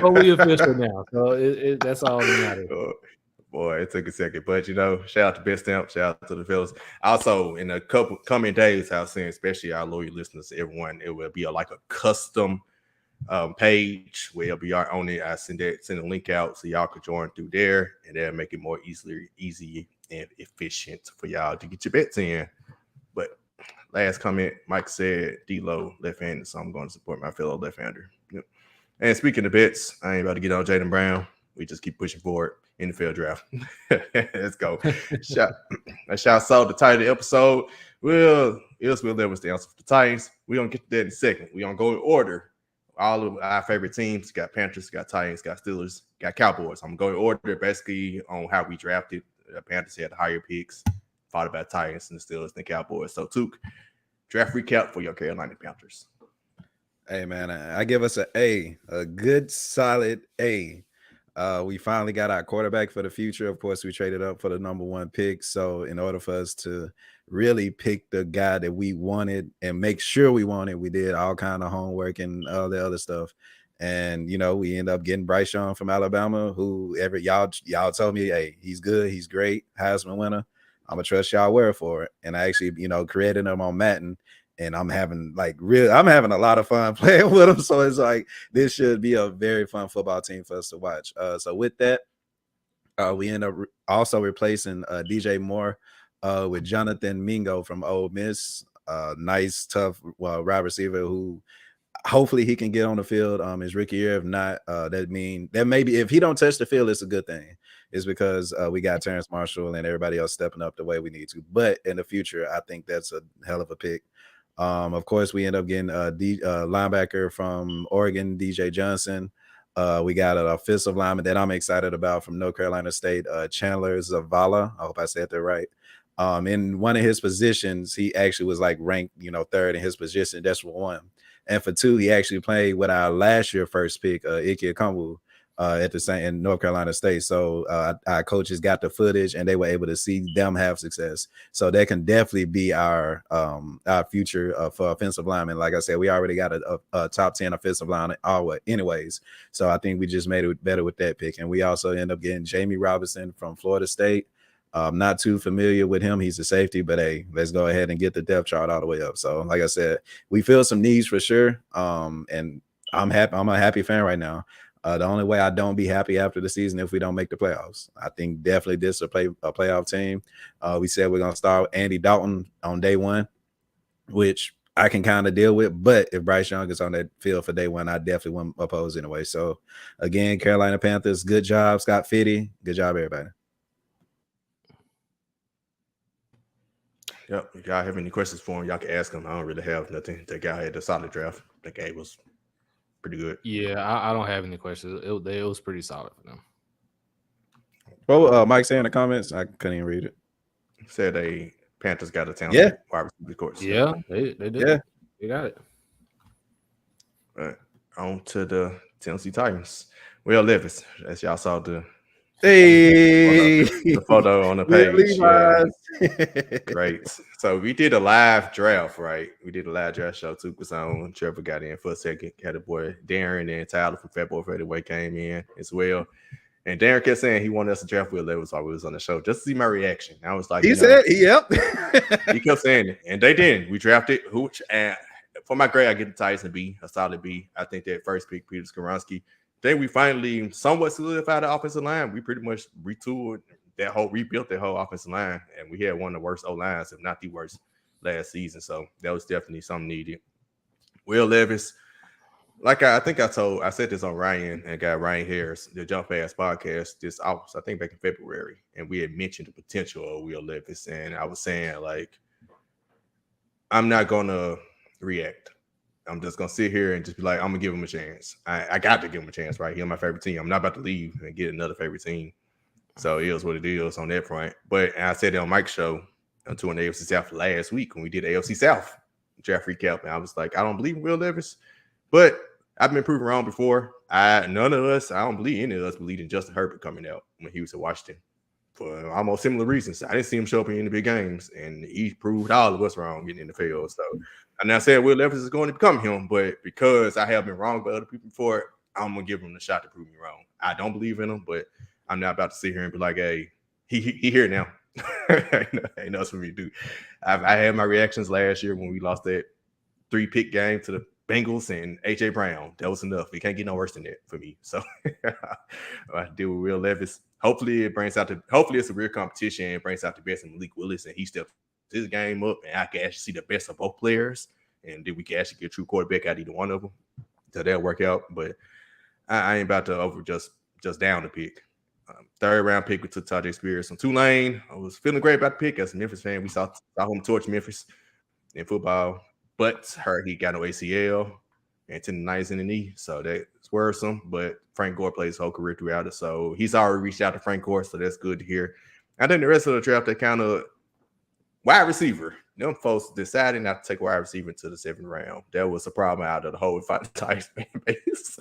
Well, we official now, so that's all that matters. Boy, it took a second, but shout out to Betstamp, shout out to the fellas. Also, in a couple coming days, I'll say, especially our loyal listeners, everyone, it will be like a custom page where LBR on it. I send a link out so y'all can join through there, and that'll make it more easy and efficient for y'all to get your bets in. But last comment, Mike said D-Lo left-handed, so I'm going to support my fellow left-hander. Yep. And speaking of bets, I ain't about to get on Jaden Brown. We just keep pushing forward. NFL draft. Let's go. Shout out the title of the episode. Will Levis the answer for the Titans. We're going to get to that in a second. We're going to go in order. All of our favorite teams. Got Panthers, got Titans, got Steelers, got Cowboys. I'm going to go in order basically on how we drafted. The Panthers had higher picks, followed by Titans and the Steelers and the Cowboys. So, Took, draft recap for your Carolina Panthers. Hey, man, I give us a good solid A. We finally got our quarterback for the future. Of course, we traded up for the number one pick. So in order for us to really pick the guy that we wanted and make sure we wanted, we did all kind of homework and all the other stuff. And, we end up getting Bryce Young from Alabama, who y'all told me, hey, he's good. He's great. Heisman winner. I'm going to trust y'all word for it. And I actually, created him on Madden. And I'm having a lot of fun playing with them. So it's like, this should be a very fun football team for us to watch. So with that, we end up also replacing DJ Moore with Jonathan Mingo from Ole Miss. Nice, tough wide receiver who hopefully he can get on the field his rookie year. If not, that maybe if he don't touch the field, it's a good thing. It's because we got Terrence Marshall and everybody else stepping up the way we need to. But in the future, I think that's a hell of a pick. Of course, we end up getting a linebacker from Oregon, DJ Johnson. We got an offensive lineman that I'm excited about from North Carolina State, Chandler Zavala. I hope I said that right. In one of his positions, he actually was ranked, third in his position. That's for one. And for two, he actually played with our last year first pick, Ike Ekwonu, at the same in North Carolina State. So our coaches got the footage and they were able to see them have success. So that can definitely be our future for offensive linemen. Like I said, we already got a top 10 offensive line anyways. So I think we just made it better with that pick. And we also end up getting Jamie Robinson from Florida State. Not too familiar with him. He's a safety, but hey, let's go ahead and get the depth chart all the way up. So like I said, we feel some needs for sure. And I'm happy. I'm a happy fan right now. The only way I don't be happy after the season if we don't make the playoffs. I think definitely this is a playoff team. We said we're going to start Andy Dalton on day one, which I can kind of deal with. But if Bryce Young is on that field for day one, I definitely wouldn't oppose anyway. So, again, Carolina Panthers, good job, Scott Fitty. Good job, everybody. Yep. If y'all have any questions for him, y'all can ask him. I don't really have nothing. That guy had a solid draft. That guy was pretty good. Yeah, I don't have any questions. It was pretty solid for them. Well, Mike said in the comments, I couldn't even read it. Said a Panthers got a talented wide receiver course. Yeah, they did. Yeah. They got it. On to the Tennessee Titans. Will Levis, as y'all saw the photo on the Will page. Yeah. Levis. Great. So we did a live draft, right? We did a live draft show. Tuke was on. Trevor got in for a second. Had a boy Darren and Tyler from Fat Boy Fadeaway came in as well. And Darren kept saying he wanted us to draft Will Levis while we was on the show, just to see my reaction. I was like, he said, "Yep." He kept saying it, and they didn't. We drafted Hooch, and for my grade, I get the Titans a B, a solid B. I think that first pick, Peter Skoronski. Then we finally somewhat solidified the offensive line. We pretty much rebuilt that whole offensive line, and we had one of the worst O-lines, if not the worst, last season. So that was definitely something needed. Will Levis, like I said this on Ryan and guy Ryan Harris, the Jump Pass podcast, this August, I think back in February, and we had mentioned the potential of Will Levis, and I was saying, like, I'm not gonna react. I'm just gonna sit here and just be like, I'm gonna give him a chance. I got to give him a chance, right? He's my favorite team. I'm not about to leave and get another favorite team. So it is what it is on that front. But I said it on Mike's show until in the AFC South last week when we did AFC South draft recap, and I was like, I don't believe in Will Levis, but I've been proven wrong before. None of us, I don't believe any of us believed in Justin Herbert coming out when he was at Washington for almost similar reasons. I didn't see him show up in the big games, and he proved all of us wrong getting in the field. So, and I said Will Levis is going to become him, but because I have been wrong by other people before, I'm gonna give him the shot to prove me wrong. I don't believe in him, but I'm not about to sit here and be like, hey, he here now. Ain't nothing for me to do. I had my reactions last year when we lost that 3-pick game to the Bengals and AJ Brown. That was enough. It can't get no worse than that for me. So I deal with Will Levis. Hopefully it's a real competition and brings out the best in Malik Willis, and he steps his game up, and I can actually see the best of both players, and then we can actually get a true quarterback out of either one of them. So that'll work out. But I ain't about to just down the pick. Third round pick, we took Tajay Spears from Tulane. I was feeling great about the pick as a Memphis fan. We saw him torch Memphis in football, but heard he got no ACL and tendonitis in the knee, so that's worrisome. But Frank Gore plays his whole career throughout it, so he's already reached out to Frank Gore, so that's good to hear. I think the rest of the draft, they kind of wide receiver. Them folks decided not to take wide receiver into the 7th round. That was a problem out of the whole Titans fan base.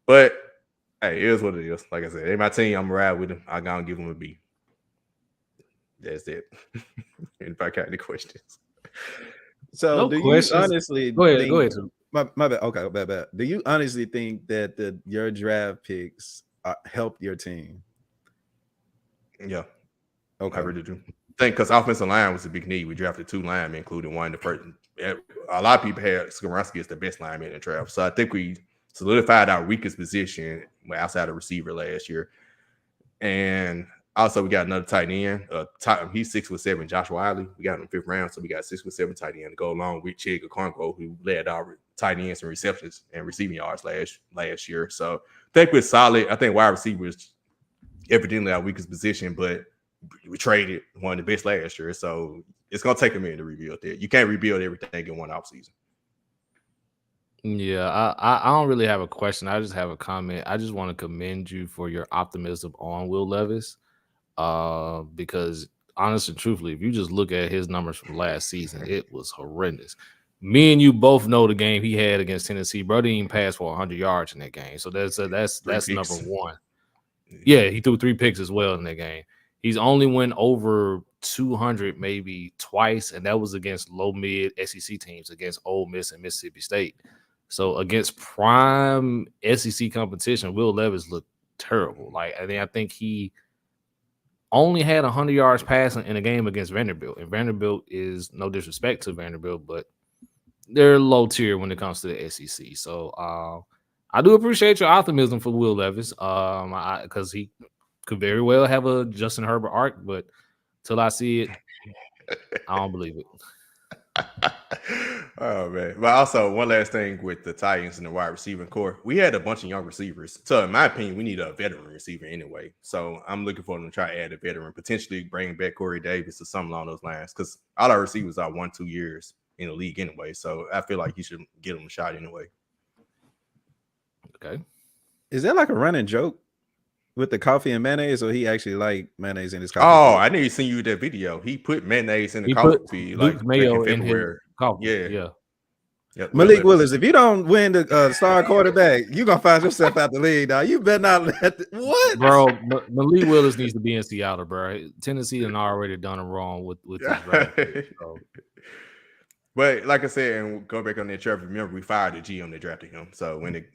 But hey, it is what it is. Like I said, they my team. I'm gonna ride with them. I'm gonna give them a B. That's it. If I got any questions. So No do questions. you honestly Go ahead. My bad. Okay, bad. Do you honestly think that your draft picks helped your team? Yeah. Okay. I really do. I think because offensive line was a big need. We drafted 2 linemen, including one. The first, a lot of people had Skoronski as the best lineman in the draft. So I think we solidified our weakest position outside of receiver last year. And also we got another tight end. He's 6'7", Josh Wiley. We got him in the 5th round, so we got 6'7" tight end to go along with Chig Okonkwo, who led our tight ends and receptions and receiving yards last year. So I think we're solid. I think wide receiver is evidently our weakest position, but we traded one of the best last year, so it's gonna take a minute to rebuild that. You can't rebuild everything in one offseason. Yeah, I don't really have a question. I just have a comment. I just want to commend you for your optimism on Will Levis, because honestly, truthfully, if you just look at his numbers from last season, it was horrendous. Me and you both know the game he had against Tennessee. Bro didn't even pass for 100 yards in that game, so that's number one. Yeah, he threw 3 picks as well in that game. He's only went over 200 maybe twice, and that was against low-mid SEC teams, against Ole Miss and Mississippi State. So against prime SEC competition, Will Levis looked terrible. I think he only had 100 yards passing in a game against Vanderbilt. And Vanderbilt is, no disrespect to Vanderbilt, but they're low tier when it comes to the SEC. So I do appreciate your optimism for Will Levis, because he could very well have a Justin Herbert arc, but till I see it, I don't believe it. Oh man! But also one last thing with the Titans and the wide receiving core, we had a bunch of young receivers. So in my opinion, we need a veteran receiver anyway. So I'm looking for them to try to add a veteran, potentially bring back Corey Davis or something along those lines, because all our receivers are 1-2 years in the league anyway. So I feel like you should give them a shot anyway. Okay. Is that like a running joke with the coffee and mayonnaise, or he actually like mayonnaise in his coffee? Oh, I need to send you that video. He put mayonnaise in the He put coffee Duke's like mayo back in in his February. coffee. Yeah. Yep, Malik Willis, if you don't win the star quarterback, you're gonna find yourself out the league. Now you better not let bro. Malik Willis needs to be in Seattle, bro. Tennessee done already done him wrong with this draft. So. But like I said, and go back on that Trevor. Remember, we fired the GM that drafted him. So when it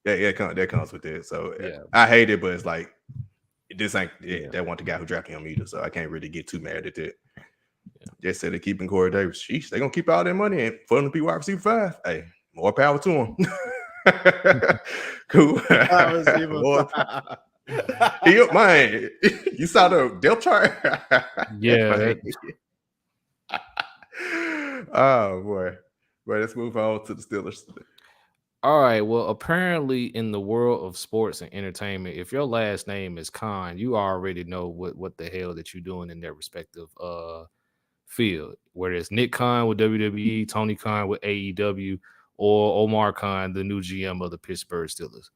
that comes with it. So I hate it, but it's like this ain't that want the guy who drafted him either. So I can't really get too mad at it. They said they're keeping Corey Davis. Sheesh, they're gonna keep all their money and for him to be wide receiver 5. Hey, more power to him. Cool. Man, you saw the depth chart? Yeah. Oh boy. Well, let's move on to the Steelers. All right. Well, apparently in the world of sports and entertainment, if your last name is Khan, you already know what the hell that you're doing in their respective field. Whether it's Nick Khan with WWE, Tony Khan with AEW, or Omar Khan, the new GM of the Pittsburgh Steelers.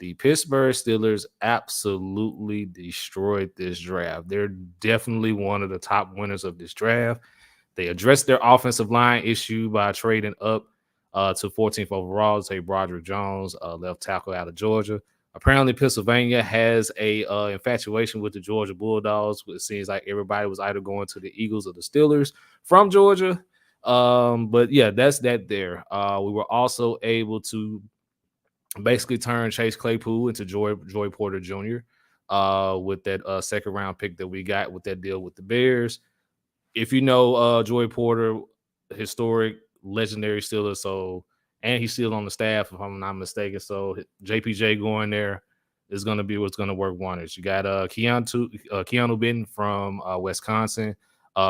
The Pittsburgh Steelers absolutely destroyed this draft. They're definitely one of the top winners of this draft. They addressed their offensive line issue by trading up to 14th overall to take Broderick Jones, left tackle out of Georgia. Apparently, Pennsylvania has a infatuation with the Georgia Bulldogs. It seems like everybody was either going to the Eagles or the Steelers from Georgia. But yeah, that's that there. We were also able to basically turn Chase Claypool into Joy Porter Jr. With that second round pick that we got with that deal with the Bears. If you know Joy Porter, historic, legendary Steeler, and he's still on the staff, if I'm not mistaken. So JPJ going there is going to be what's going to work wonders. You got Keanu Benton from Wisconsin,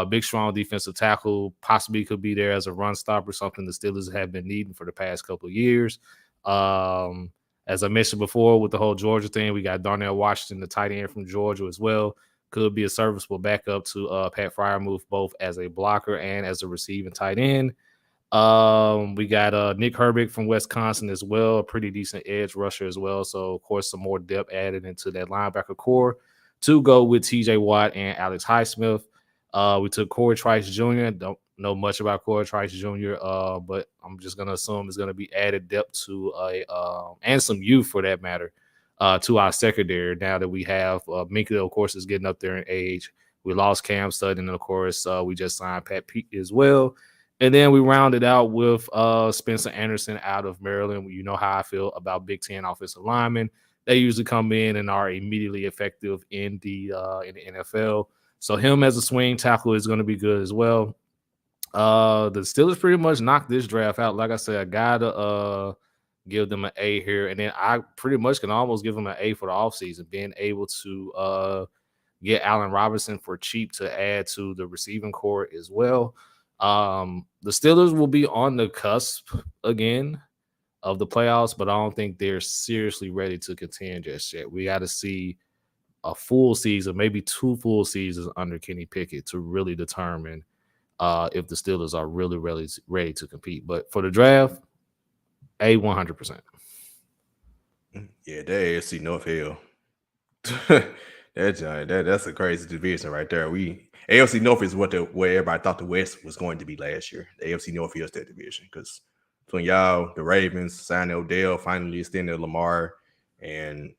big, strong defensive tackle, possibly could be there as a run stopper, something the Steelers have been needing for the past couple of years. As I mentioned before, with the whole Georgia thing, we got Darnell Washington, the tight end from Georgia as well. Could be a serviceable backup to Pat Freiermuth, both as a blocker and as a receiving tight end. We got Nick Herbig from Wisconsin as well, a pretty decent edge rusher as well. So, of course, some more depth added into that linebacker core to go with TJ Watt and Alex Highsmith. We took Corey Trice Jr. Don't know much about Corey Trice Jr., but I'm just going to assume it's going to be added depth to and some youth for that matter to our secondary now that we have Minka, of course, is getting up there in age. We lost Cam Sutton, and, of course, we just signed Pat Peake as well. And then we rounded out with Spencer Anderson out of Maryland. You know how I feel about Big Ten offensive linemen. They usually come in and are immediately effective in the NFL. So him as a swing tackle is going to be good as well. The Steelers pretty much knocked this draft out. Like I said, I got to give them an A here. And then I pretty much can almost give them an A for the offseason, being able to get Allen Robinson for cheap to add to the receiving core as well. The Steelers will be on the cusp again of the playoffs, but I don't think they're seriously ready to contend just yet. We got to see a full season, maybe 2 full seasons under Kenny Pickett to really determine if the Steelers are really ready to compete. But for the draft, A 100%. Yeah, that AFC North hell. That's a crazy division right there. AFC North is where everybody thought the West was going to be last year. The AFC North is that division because between y'all, the Ravens, signed Odell, finally extended Lamar, and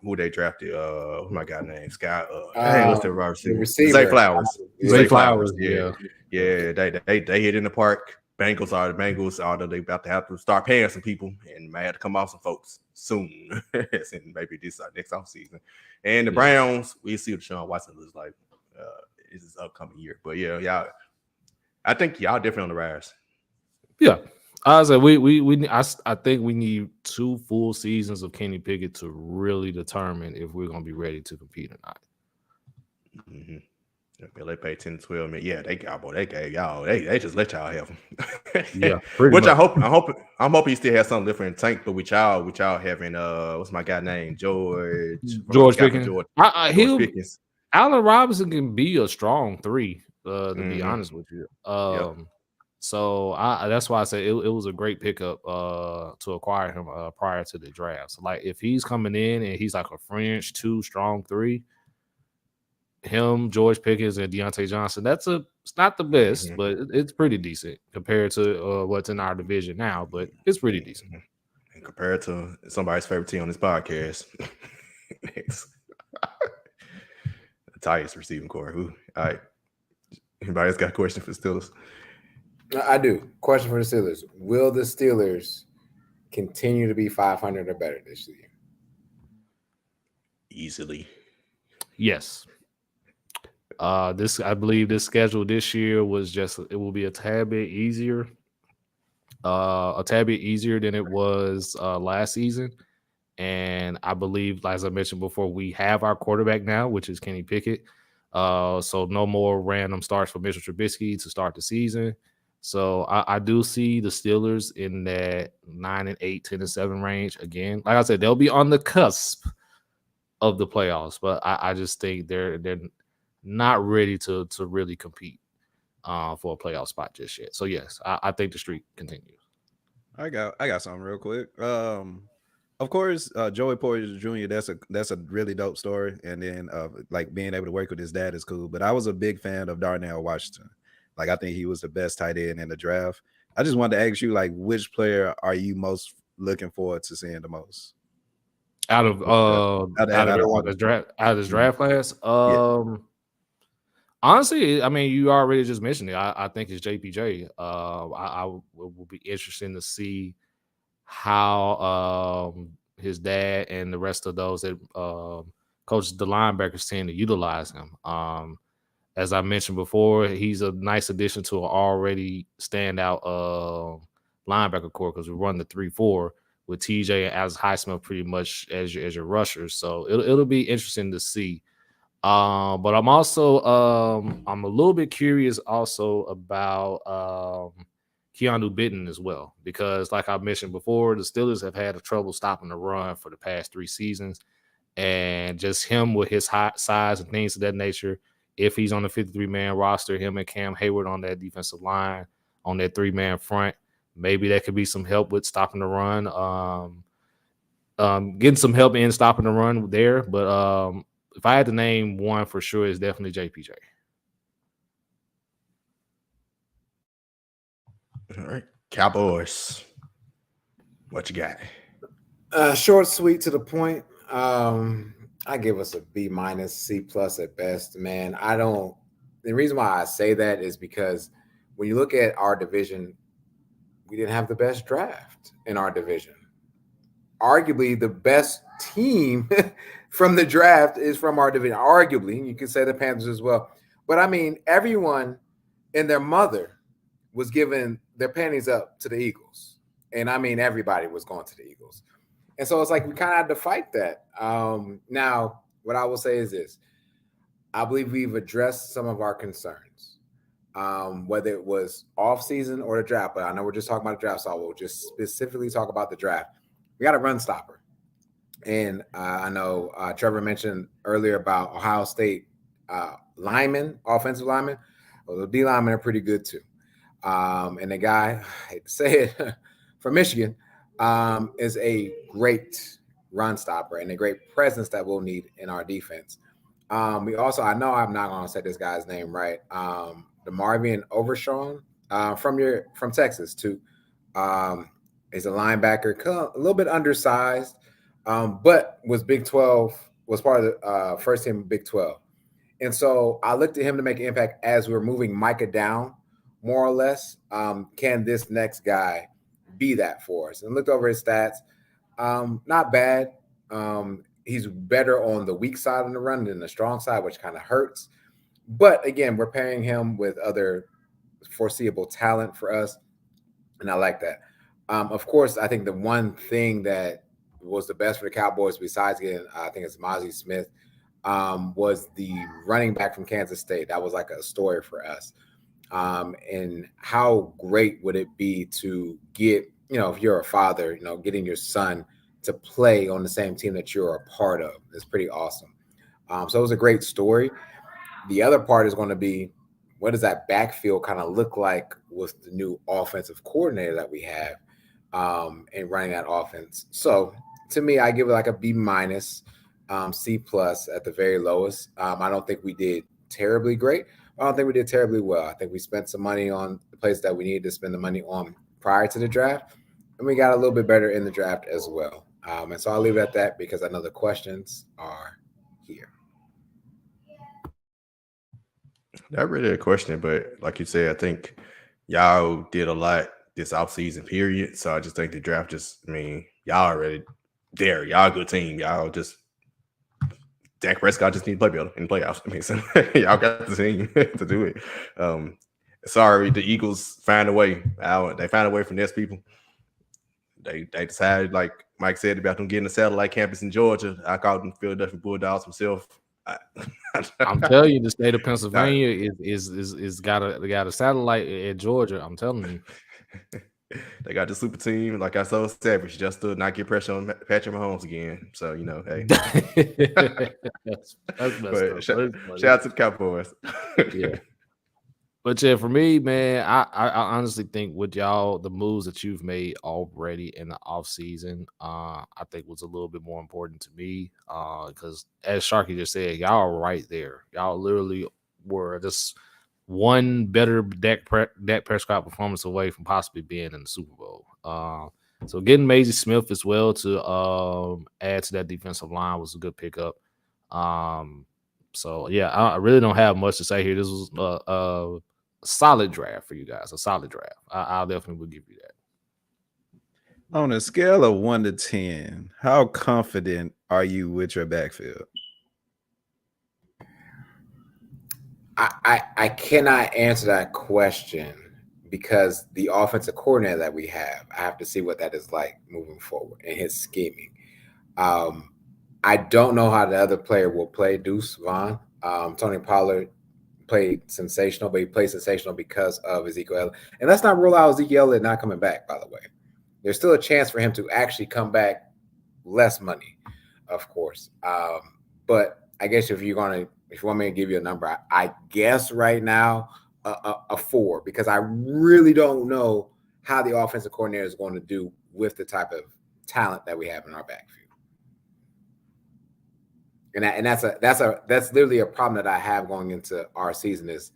who they drafted? Oh my God, name Scott. What's the receiver? Zay Flowers. Zay Flowers. Yeah. They hit in the park. Bengals are the Bengals, although they about to have to start paying some people and may have to come off some folks soon. And maybe this next offseason. And the Browns, we see what Sean Watson looks like this upcoming year. But yeah, y'all, I think y'all different on the rise. Yeah. I said I think we need 2 full seasons of Kenny Pickett to really determine if we're gonna be ready to compete or not. Mm-hmm. They pay 10 to 12 million. Yeah, they gave y'all. They just let y'all have them. Yeah, which much. I'm hoping he still has something different in tank. But with y'all having what's my guy name? George Pickens. Pickens. Allen Robinson can be a strong 3. To be honest with you. So that's why I say it was a great pickup to acquire him prior to the draft. So like if he's coming in and he's like a French 2 strong 3, him, George Pickens, and Deontay Johnson, it's not the best, but it's pretty decent compared to what's in our division now, but it's pretty decent. And compared to somebody's favorite team on this podcast, it's the Titans receiving core. Who? All right. Anybody else got a question for the Steelers? I do. Question for the Steelers. Will the Steelers continue to be 500 or better this year? Easily. Yes. I believe this schedule this year it will be a tad bit easier. Than it was last season. And I believe, as I mentioned before, we have our quarterback now, which is Kenny Pickett. So no more random starts for Mitchell Trubisky to start the season. So I do see the Steelers in that 9-8, 10-7 range again. Like I said, they'll be on the cusp of the playoffs, but I just think they're not ready to really compete for a playoff spot just yet. So yes, I think the streak continues. I got something real quick. Of course, Joey Porter Jr. That's a really dope story, and then like being able to work with his dad is cool. But I was a big fan of Darnell Washington. Like I think he was the best tight end in the draft. I just wanted to ask you, like, which player are you most looking forward to seeing the most out of this draft class? Honestly, I mean, you already just mentioned it. I think it's JPJ. I will be interested to see how his dad and the rest of those that coaches the linebackers tend to utilize him. As I mentioned before, he's a nice addition to an already standout linebacker core because we run the 3-4 with TJ and Alex Highsmith pretty much as your rushers. So it'll be interesting to see. But I'm also I'm a little bit curious also about Keanu Benton as well, because like I mentioned before, the Steelers have had trouble stopping the run for the past 3 seasons, and just him with his high size and things of that nature. If he's on the 53-man roster, him and Cam Hayward on that defensive line, on that 3-man front, maybe that could be some help with stopping the run. Getting some help in stopping the run there, but if I had to name one for sure, it's definitely JPJ. All right. Cowboys. What you got? Short, sweet, to the point. I give us a B-, C+ at best, man. The reason why I say that is because when you look at our division, we didn't have the best draft in our division. Arguably, the best team from the draft is from our division. Arguably, you could say the Panthers as well. But I mean, everyone and their mother was giving their panties up to the Eagles. And I mean, everybody was going to the Eagles. And so it's like we kind of had to fight that. Now, what I will say is this. I believe we've addressed some of our concerns, whether it was off-season or the draft. But I know we're just talking about the draft, so we'll just specifically talk about the draft. We got a run stopper. And I know Trevor mentioned earlier about Ohio State offensive linemen. Well, the D linemen are pretty good too. And the guy, I hate to say it, from Michigan, is a great run stopper and a great presence that we'll need in our defense. We also, I know I'm not going to say this guy's name right, DeMarvion Overshawn from Texas too. Is a linebacker, a little bit undersized, but was Big 12, was part of the first team of Big 12. And so I looked at him to make an impact as we were moving Micah down, more or less. Can this next guy be that for us? And looked over his stats. Not bad. He's better on the weak side of the run than the strong side, which kind of hurts. But again, we're pairing him with other foreseeable talent for us. And I like that. Of course, I think the one thing that was the best for the Cowboys, besides getting, I think it's Mozzie Smith, was the running back from Kansas State. That was like a story for us. And how great would it be to get, if you're a father, getting your son to play on the same team that you're a part of. It's pretty awesome. So it was a great story. The other part is going to be what does that backfield kind of look like with the new offensive coordinator that we have and running that offense? So to me, I give it like a B minus, C plus at the very lowest. I don't think we did terribly great. I don't think we did terribly well. I think we spent some money on the place that we needed to spend the money on prior to the draft, and we got a little bit better in the draft as well. And so I'll leave it at that because I know the questions are here. Not really a question, but like you said, I think y'all did a lot this offseason period. So I just think the draft y'all already there. Y'all a good team. Y'all just Dak Prescott just need to play better in the playoffs. So y'all got the team to do it. Sorry, the Eagles find a way. They find a way from these people. They decided, like Mike said, about them getting a satellite campus in Georgia. I called them Philadelphia Bulldogs myself. I'm telling you, the state of Pennsylvania is got a satellite at Georgia. I'm telling you, they got the super team. Like I saw Savage just to not get pressure on Patrick Mahomes again. So hey, that's messed up. Shout out to the Cowboys. Yeah. But yeah, for me, man, I honestly think with y'all, the moves that you've made already in the offseason, I think was a little bit more important to me. Because as Sharky just said, y'all are right there. Y'all literally were just one better Dak Prescott performance away from possibly being in the Super Bowl. So getting Maisie Smith as well to add to that defensive line was a good pickup. So yeah, I really don't have much to say here. This was a solid draft for you guys. A solid draft. I'll definitely will give you that. On a scale of 1 to 10, how confident are you with your backfield? I cannot answer that question because the offensive coordinator that we have, I have to see what that is like moving forward and his scheming. I don't know how the other player will play. Deuce Vaughn, Tony Pollard played sensational, but he played sensational because of Ezekiel Elliott. And let's not rule out Ezekiel Elliott not coming back, by the way. There's still a chance for him to actually come back, less money, of course. But I guess if you want me to give you a number, I guess right now a 4, because I really don't know how the offensive coordinator is going to do with the type of talent that we have in our backfield. And that's literally a problem that I have going into our season is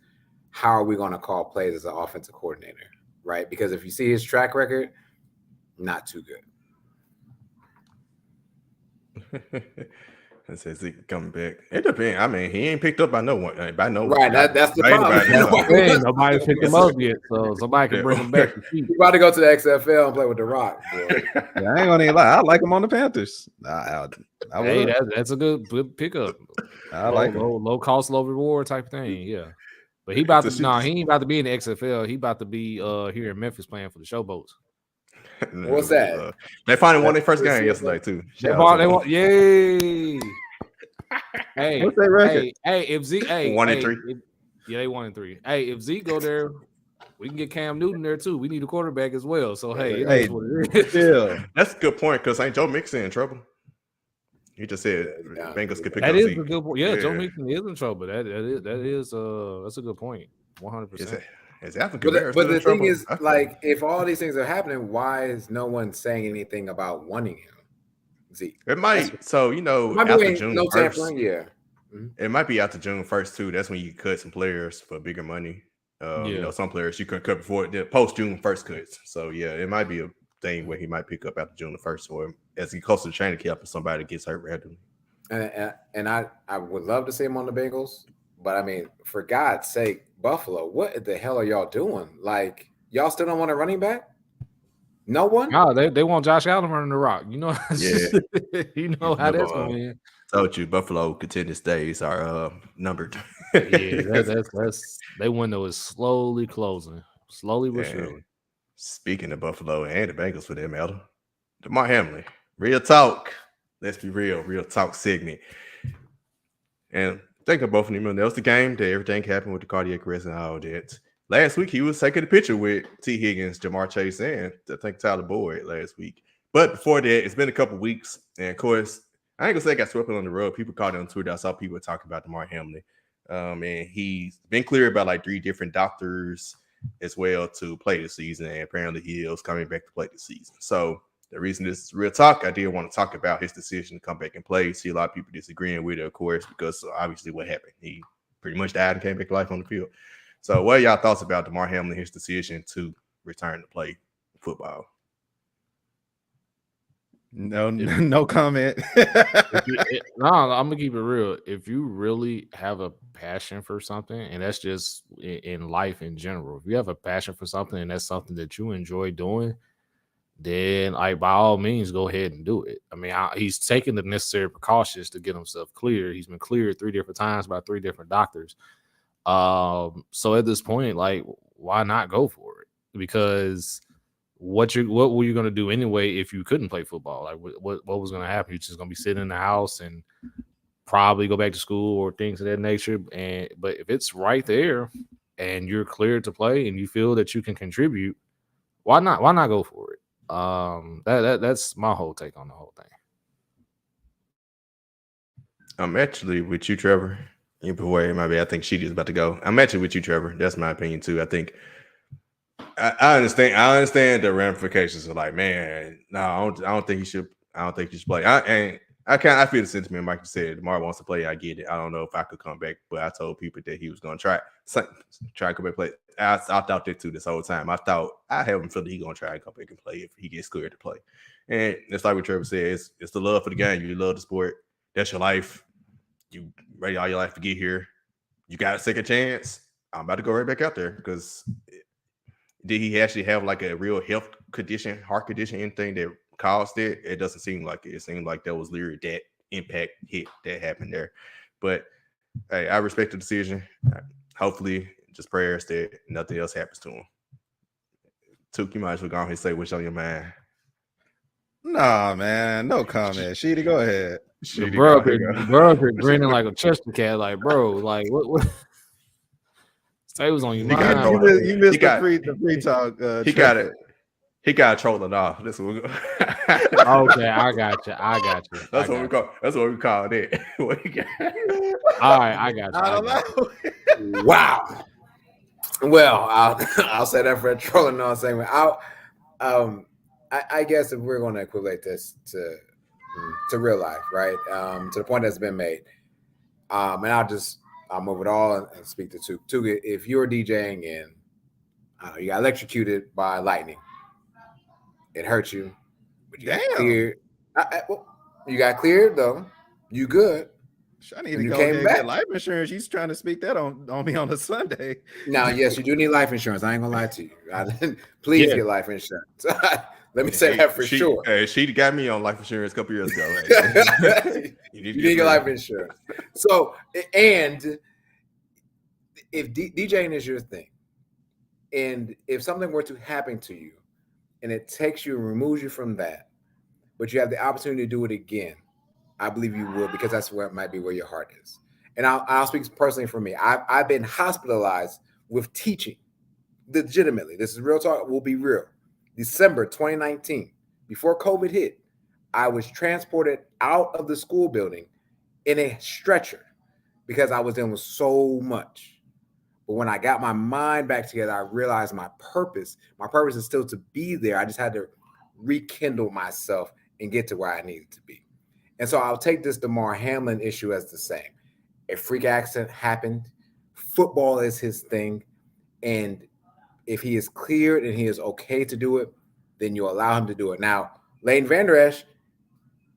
how are we going to call plays as an offensive coordinator, right? Because if you see his track record, not too good. It says he coming back. It depends. I mean, he ain't picked up by no one. By no right. That's the problem. Nobody picked him up yet, so somebody can bring him back. He's about to go to the XFL and play with The Rock. Yeah, I ain't gonna even lie. I like him on the Panthers. Hey, that's a good pickup. I like low cost, low reward type thing. Yeah, but he about to he ain't about to be in the XFL. He about to be here in Memphis playing for the Showboats. What's that? They finally won their first game yesterday too. They won, yay! Hey, what's their record? Hey, if Zeke, 1-3. Yeah, they 1-3. Hey, if Zeke go there, we can get Cam Newton there too. We need a quarterback as well. So hey, that's a good point because ain't Joe Mixon in trouble? He just said Bengals could pick up Zeke. A good point. Yeah, Joe Mixon is in trouble. That is that's a good point. 100%. But the thing is, like, if all these things are happening, why is no one saying anything about wanting him? Zeke. It might. After June 1st, it might be after June 1st too. That's when you cut some players for bigger money. Some players you could cut before the post June 1st cuts. So yeah, it might be a thing where he might pick up after June 1st, or as he closer to training camp, if somebody gets hurt randomly. And I would love to see him on the Bengals, but I mean, for God's sake, Buffalo, what the hell are y'all doing? Like, y'all still don't want a running back? No one? No, they want Josh Allen running the rock. You know, you know how that's going. Told you, Buffalo contenders days are numbered. that's they window is slowly closing, slowly but surely. Speaking of Buffalo and the Bengals for that matter, Damar Hamlin, real talk. Let's be real talk segment. And think of both of them. That was the game that everything happened with the cardiac arrest and all that. Last week, he was taking a picture with T. Higgins, Jamar Chase, and I think Tyler Boyd last week. But before that, it's been a couple weeks. And of course, I ain't gonna say I got swept on the rug. People called it on Twitter. I saw people talking about Damar Hamlin. And he's been cleared by like 3 different doctors as well to play the season. And apparently he is coming back to play the season. So the reason this is real talk, I did want to talk about his decision to come back and play. See a lot of people disagreeing with it, of course, because obviously what happened. He pretty much died and came back to life on the field. So what are y'all thoughts about Damar Hamlin, his decision to return to play football? No comment. No, I'm gonna keep it real. If you really have a passion for something, and that's just in life in general, if you have a passion for something and that's something that you enjoy doing, then like by all means go ahead and do it. I mean, he's taking the necessary precautions to get himself cleared. He's been cleared 3 different times by 3 different doctors. So at this point, like, why not go for it? Because what were you going to do anyway if you couldn't play football? Like what was going to happen? You're just going to be sitting in the house and probably go back to school or things of that nature. But if it's right there and you're cleared to play and you feel that you can contribute, why not go for it? That's my whole take on the whole thing. I'm actually with you, Trevor. I think Sheedy's about to go. I'm actually with you, Trevor. That's my opinion too. I think I understand the ramifications of like, man, no, I don't think he should. I don't think he should play. I feel the sentiment. Like you said, Damar wants to play. I get it. I don't know if I could come back, but I told people that he was going to try to come back and play. I thought that too this whole time. I have him feel that he's going to try and come back and play if he gets cleared to play. And it's like what Trevor said. It's the love for the game. You love the sport. That's your life. You ready all your life to get here. You got a second chance. I'm about to go right back out there because did he actually have like a real health condition, heart condition, anything that caused it? It doesn't seem like it. It seemed like that was literally that impact hit that happened there. But hey, I respect the decision. Hopefully, just prayers that nothing else happens to him. Took, you might as well go ahead and say what's on your mind. Nah, man, no comment. Sheedy, go ahead. Bro, grinning like a Chester cat, like, bro, like what? Say was on your mind. You missed the free talk. He got trolling off. This is what okay, I got you. That's what we call it. What you got? All right, I got you. Wow. Well, I'll say that for a trolling on segment. I guess if we're going to equate this to real life, right? To the point that's been made, and I'll move it all and speak to Tuga. If you're DJing and you got electrocuted by lightning, it hurt you, but you got cleared. You got cleared though. You good. I need to go and get life insurance. He's trying to speak that on me on a Sunday. Now, yes, you do need life insurance. I ain't gonna lie to you. Please get life insurance. Let me say that for sure. She got me on life insurance a couple years ago. Right? you need your life insurance. So, and if DJing is your thing, and if something were to happen to you, and it takes you and removes you from that, but you have the opportunity to do it again, I believe you will, because that's where it might be where your heart is. And I'll speak personally for me. I've been hospitalized with teaching, legitimately. This is real talk. We'll be real. December 2019, before COVID hit, I was transported out of the school building in a stretcher because I was dealing with so much. But when I got my mind back together, I realized my purpose is still to be there. I just had to rekindle myself and get to where I needed to be. And so I'll take this Damar Hamlin issue as the same. A freak accident happened. Football is his thing. And if he is cleared and he is okay to do it, then you allow him to do it. Now, Leighton Vander Esch,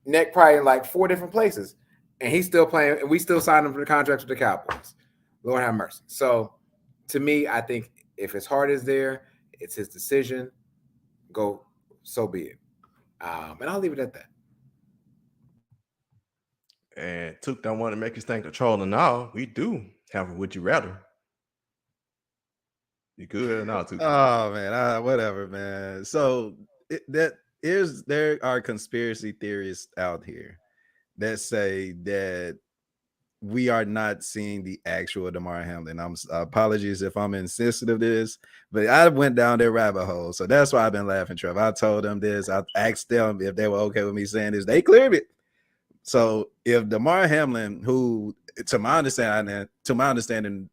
neck probably in like 4 different places, and he's still playing, and we still signed him for the contracts with the Cowboys. Lord have mercy. So, to me, I think if his heart is there, it's his decision. Go, so be it. And I'll leave it at that. And Took don't want to make us think of trolling all. We do have a would you rather. You good or not, Took? Oh man, whatever, man. So there are conspiracy theorists out here that say that we are not seeing the actual Damar Hamlin. Apologies if I'm insensitive to this, but I went down that rabbit hole. So that's why I've been laughing, Trevor. I told them this. I asked them if they were okay with me saying this. They cleared it. So if Damar Hamlin, who to my understanding,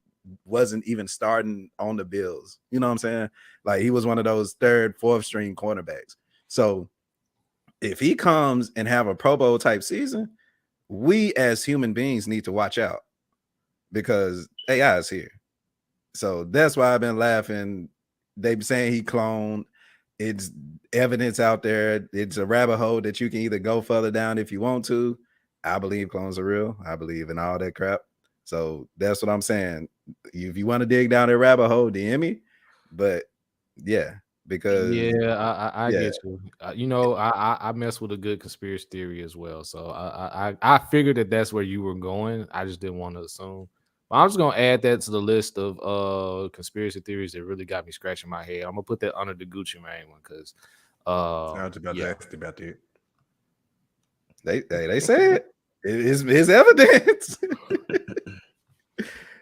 wasn't even starting on the Bills, you know what I'm saying? Like he was one of those third, fourth string cornerbacks. So if he comes and have a Pro Bowl type season, we as human beings need to watch out because AI is here. So that's why I've been laughing. They've saying he cloned. It's evidence out there. It's a rabbit hole that you can either go further down if you want to. I believe clones are real. I believe in all that crap. So that's what I'm saying. If you want to dig down that rabbit hole, DM me. But yeah, because I get you. I mess with a good conspiracy theory as well. So I figured that's where you were going. I just didn't want to assume. But I'm just gonna add that to the list of conspiracy theories that really got me scratching my head. I'm gonna put that under the Gucci Mane one because I was about to ask about that. They said it's evidence.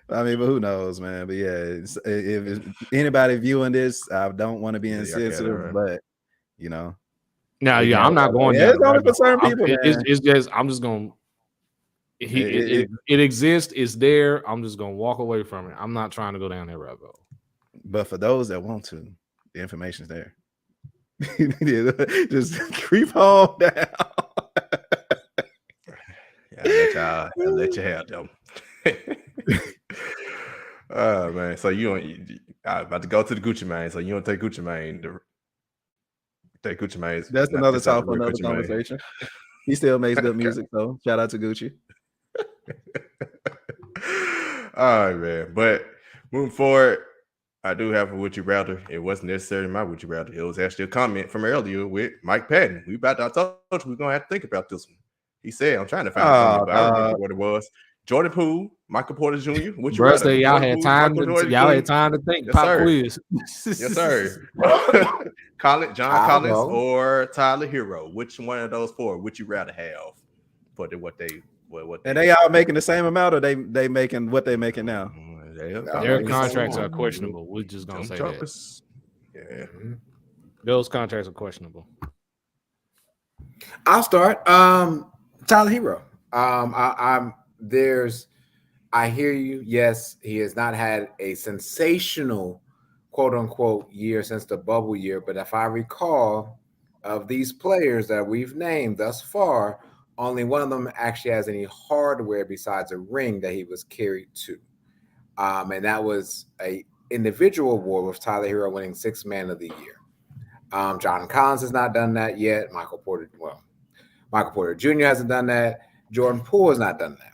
I mean, but who knows, man? But yeah, if anybody viewing this, I don't want to be insensitive, but you know. No, I'm not going down. It's only for certain people, man. It's just I'm just gonna. It exists. It's there. I'm just gonna walk away from it. I'm not trying to go down that rabbit hole. But for those that want to, the information's there. Just creep on down. I'll let you have them. Oh man, so I'm about to go to the Gucci Mane. So you don't take Gucci Mane. Take Gucci Mane. That's another talk for another conversation. He still makes good music, though. Shout out to Gucci. All right, man. But moving forward, I do have a would you rather. It wasn't necessarily my would you rather. It was actually a comment from earlier with Mike Patton. I told you we're gonna have to think about this one. He said, I'm trying to find it, but I don't remember what it was. Jordan Poole, Michael Porter Jr. Would you rather? Y'all had time to think. Yes, Pop sir. quiz. Yes, sir. John Collins or Tyler Hero. Which one of those four would you rather have for what they and they all making the same amount, or they making what they making now? Their contracts are questionable. We're just gonna say that. Yeah, those contracts are questionable. I'll start. Tyler Hero. I hear you. Yes, he has not had a sensational quote unquote year since the bubble year. But if I recall, of these players that we've named thus far, only one of them actually has any hardware besides a ring that he was carried to. And that was a individual award with Tyler Hero winning 6th Man of the Year. John Collins has not done that yet. Michael Porter Jr. hasn't done that. Jordan Poole has not done that.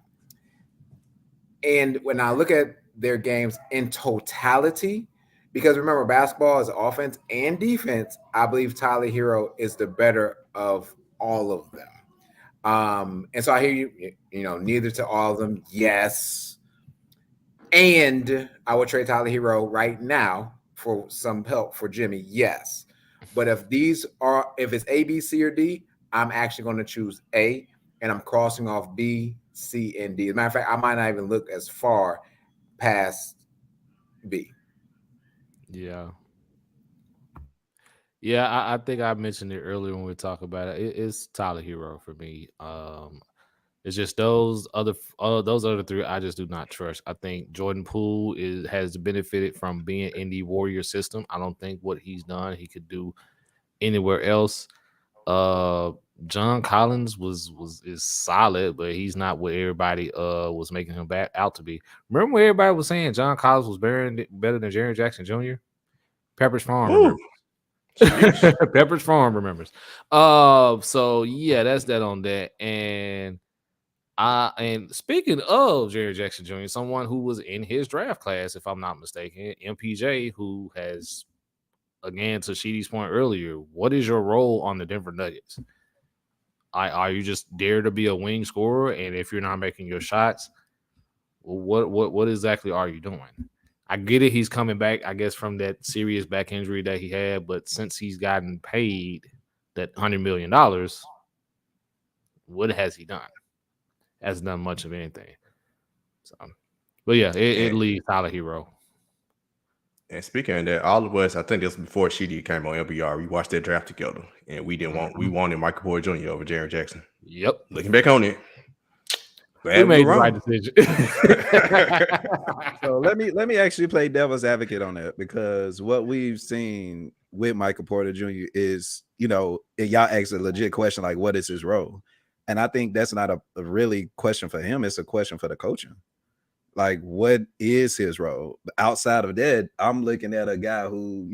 And when I look at their games in totality, because remember, basketball is offense and defense, I believe Tyler Hero is the better of all of them. And so I hear you, neither to all of them, yes. And I would trade Tyler Hero right now for some help for Jimmy, yes. But if it's A, B, C, or D, I'm actually going to choose A, and I'm crossing off B, C, and D. As a matter of fact, I might not even look as far past B. Yeah, I think I mentioned it earlier when we talk about it. It's Tyler Hero for me. It's just those other three I just do not trust. I think Jordan Poole has benefited from being in the Warrior system. I don't think what he's done he could do anywhere else. John Collins is solid, but he's not what everybody was making him out to be. Remember when everybody was saying John Collins was better than Jaren Jackson Jr.? Pepperidge Farm remembers. Pepperidge Farm remembers. So yeah, that's that on that. And speaking of Jaren Jackson Jr., someone who was in his draft class, if I'm not mistaken, MPJ, who has, again, to Sheedy's point earlier, what is your role on the Denver Nuggets? Are you just there to be a wing scorer? And if you're not making your shots, what exactly are you doing? I get it. He's coming back, I guess, from that serious back injury that he had. But since he's gotten paid that $100 million, what has he done? Hasn't done much of anything. So, but yeah, it leaves Tyler Hero. And speaking of that, all of us, I think this was before Sheedy came on LBR. We watched that draft together, and we wanted Michael Porter Jr. over Jaren Jackson. Yep. Looking back on it, We made the right decision. So let me actually play devil's advocate on that, because what we've seen with Michael Porter Jr. is, and y'all asked a legit question like, what is his role? And I think that's not a really question for him. It's a question for the coaching. Like, what is his role? Outside of that, I'm looking at a guy who,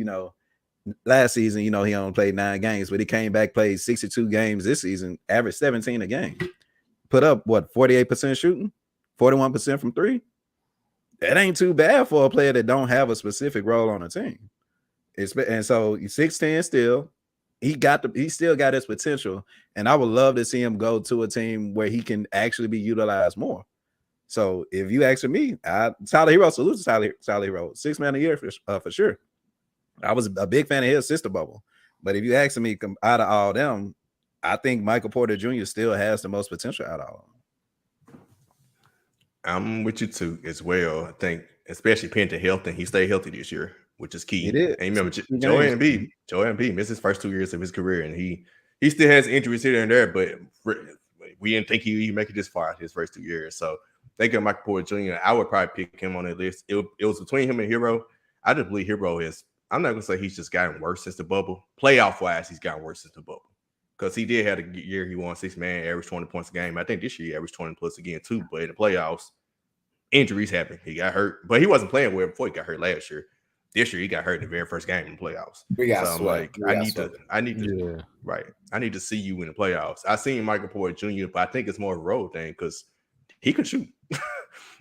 last season, he only played 9 games, but he came back, played 62 games this season, averaged 17 a game. Put up, 48% shooting, 41% from 3? That ain't too bad for a player that don't have a specific role on a team. And so 6'10" still. He still got his potential, and I would love to see him go to a team where he can actually be utilized more. So if you ask me, Tyler Hero, salute to Tyler Hero, 6 man a year for sure. I was a big fan of his sister bubble, but if you ask me, out of all them, I think Michael Porter Jr. still has the most potential out of all of them. I'm with you too as well. I think, especially paying to health, and he stayed healthy this year, which is key. He did. And remember, Joel Embiid missed his first 2 years of his career, and he still has injuries here and there, but we didn't think he'd make it this far his first 2 years. So thinking of Michael Porter Jr., I would probably pick him on that list. It was between him and Hero. I just believe Hero is, I'm not going to say he's just gotten worse since the bubble. Playoff-wise, he's gotten worse since the bubble. Because he did have a year he won 6 man, averaged 20 points a game. I think this year he averaged 20 plus again too, but in the playoffs, injuries happened. He got hurt, but he wasn't playing well before he got hurt last year. This year he got hurt in the very first game in the playoffs. I need to see you in the playoffs. I seen Michael Porter Jr., but I think it's more of a role thing because he could shoot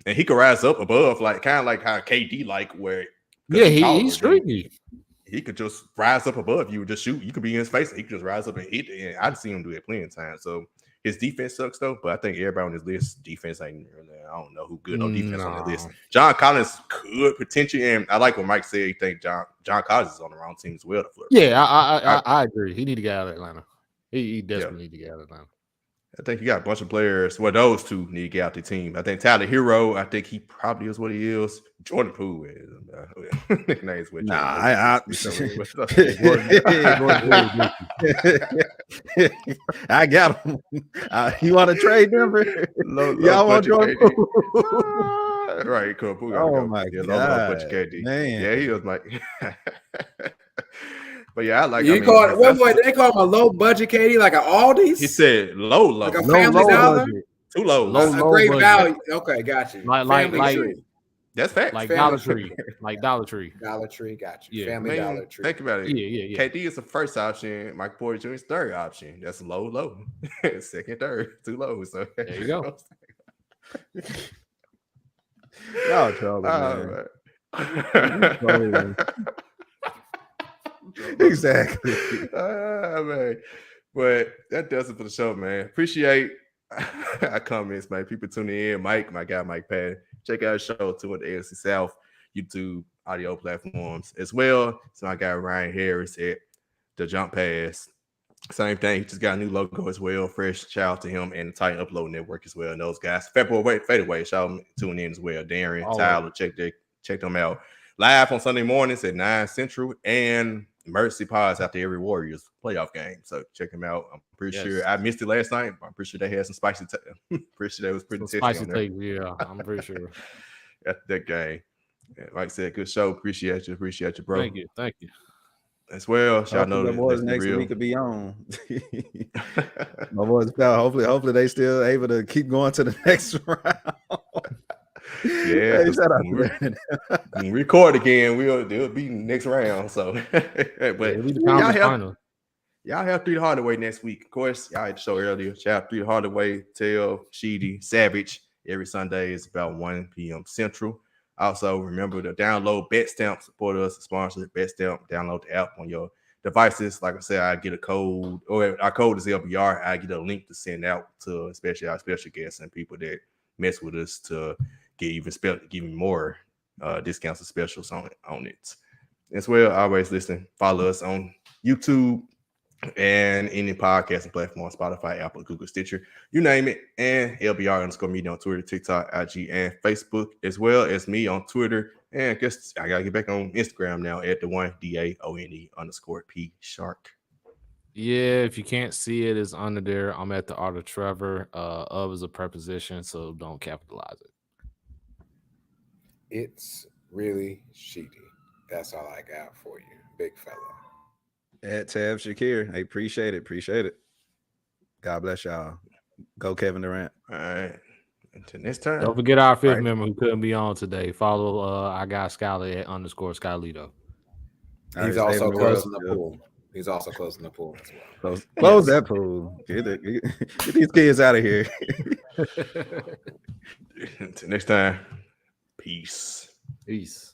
and he could rise up above, like kind of like how KD where he's streaky. He could just rise up above you and just shoot. You could be in his face and he could just rise up and hit. And I've seen him do it plenty of times. So his defense sucks though, but I think everybody on his list, defense ain't really, I don't know who good on defense on the list. John Collins could potentially, and I like what Mike said. He think John Collins is on the wrong team as well. Yeah, I agree. He need to get out of Atlanta. He desperately need to get out of Atlanta. I think you got a bunch of players. Well, those two need to get out the team. I think Tyler Hero, I think he probably is what he is. Jordan Poole is. Nicknames with I got him. You want to trade Denver? Y'all want Jordan Poole? Right, cool. Oh my God, man. Yeah, he was like. But yeah, I like. They call him a low budget KD, like an Aldi's. He said low, like a family dollar. Budget. Too low. A great value. Okay, got you. Like that's fact. Like Dollar Tree. Like Dollar Tree. Dollar Tree, got you. Yeah. Family Dollar Tree. Think about it. Yeah. KD is the first option. Michael Porter Jr. is third option. That's low. Second, third, too low. So there you go. Y'all trouble, man. Exactly. Man. But that does it for the show, man. Appreciate our comments, man. People tuning in. Mike, my guy, Mike Patton. Check out the show too at the AFC South YouTube audio platforms as well. So my guy Ryan Harris at the Jump Pass. Same thing. He just got a new logo as well. Fresh shout out to him and the Titan Upload Network as well. And those guys. February fadeaway. Shout out tuning in as well. Darren, Tyler, check them out. Live on Sunday mornings at 9 Central and emergency pods after every Warriors playoff game. So check them out. I'm pretty sure I missed it last night. But I'm pretty sure they had some spicy. Pretty sure that was pretty spicy take. Yeah, I'm pretty sure. After that game. Yeah, like I said, good show. Appreciate you, bro. Thank you. As well. Y'all know the boys next week could be on. My boys, hopefully they still able to keep going to the next round. Yeah, when we record again, it'll be next round. So, but y'all have 3 the Hardaway next week. Of course, y'all had the show earlier. Shout out 3 the Hardaway, Tell, Sheedy, Savage. Every Sunday is about 1 p.m. Central. Also, remember to download Betstamp. Support us, sponsor Betstamp. Download the app on your devices. Like I said, I get a code, or our code is LBR. I get a link to send out to especially our special guests and people that mess with us to get even more discounts and specials on it. As well, always listen. Follow us on YouTube and any podcasting platform, Spotify, Apple, Google, Stitcher, you name it. And LBR_media on Twitter, TikTok, IG, and Facebook, as well as me on Twitter. And I guess I gotta get back on Instagram now at the one DAONE_P Shark. Yeah, if you can't see it, it's under there. I'm at the Art of Trevor. Of is a preposition, so don't capitalize it. It's really sheety. That's all I got for you, big fella. At Tab Shakir. I appreciate it. Appreciate it. God bless y'all. Go Kevin Durant. All right. Until next time. Don't forget our fifth Right. member who couldn't be on today. Follow our guy Skyler at _Skylito. He's also closing the pool. He's also closing the pool as well. Close that pool. Get these kids out of here. Until next time. Peace. Peace.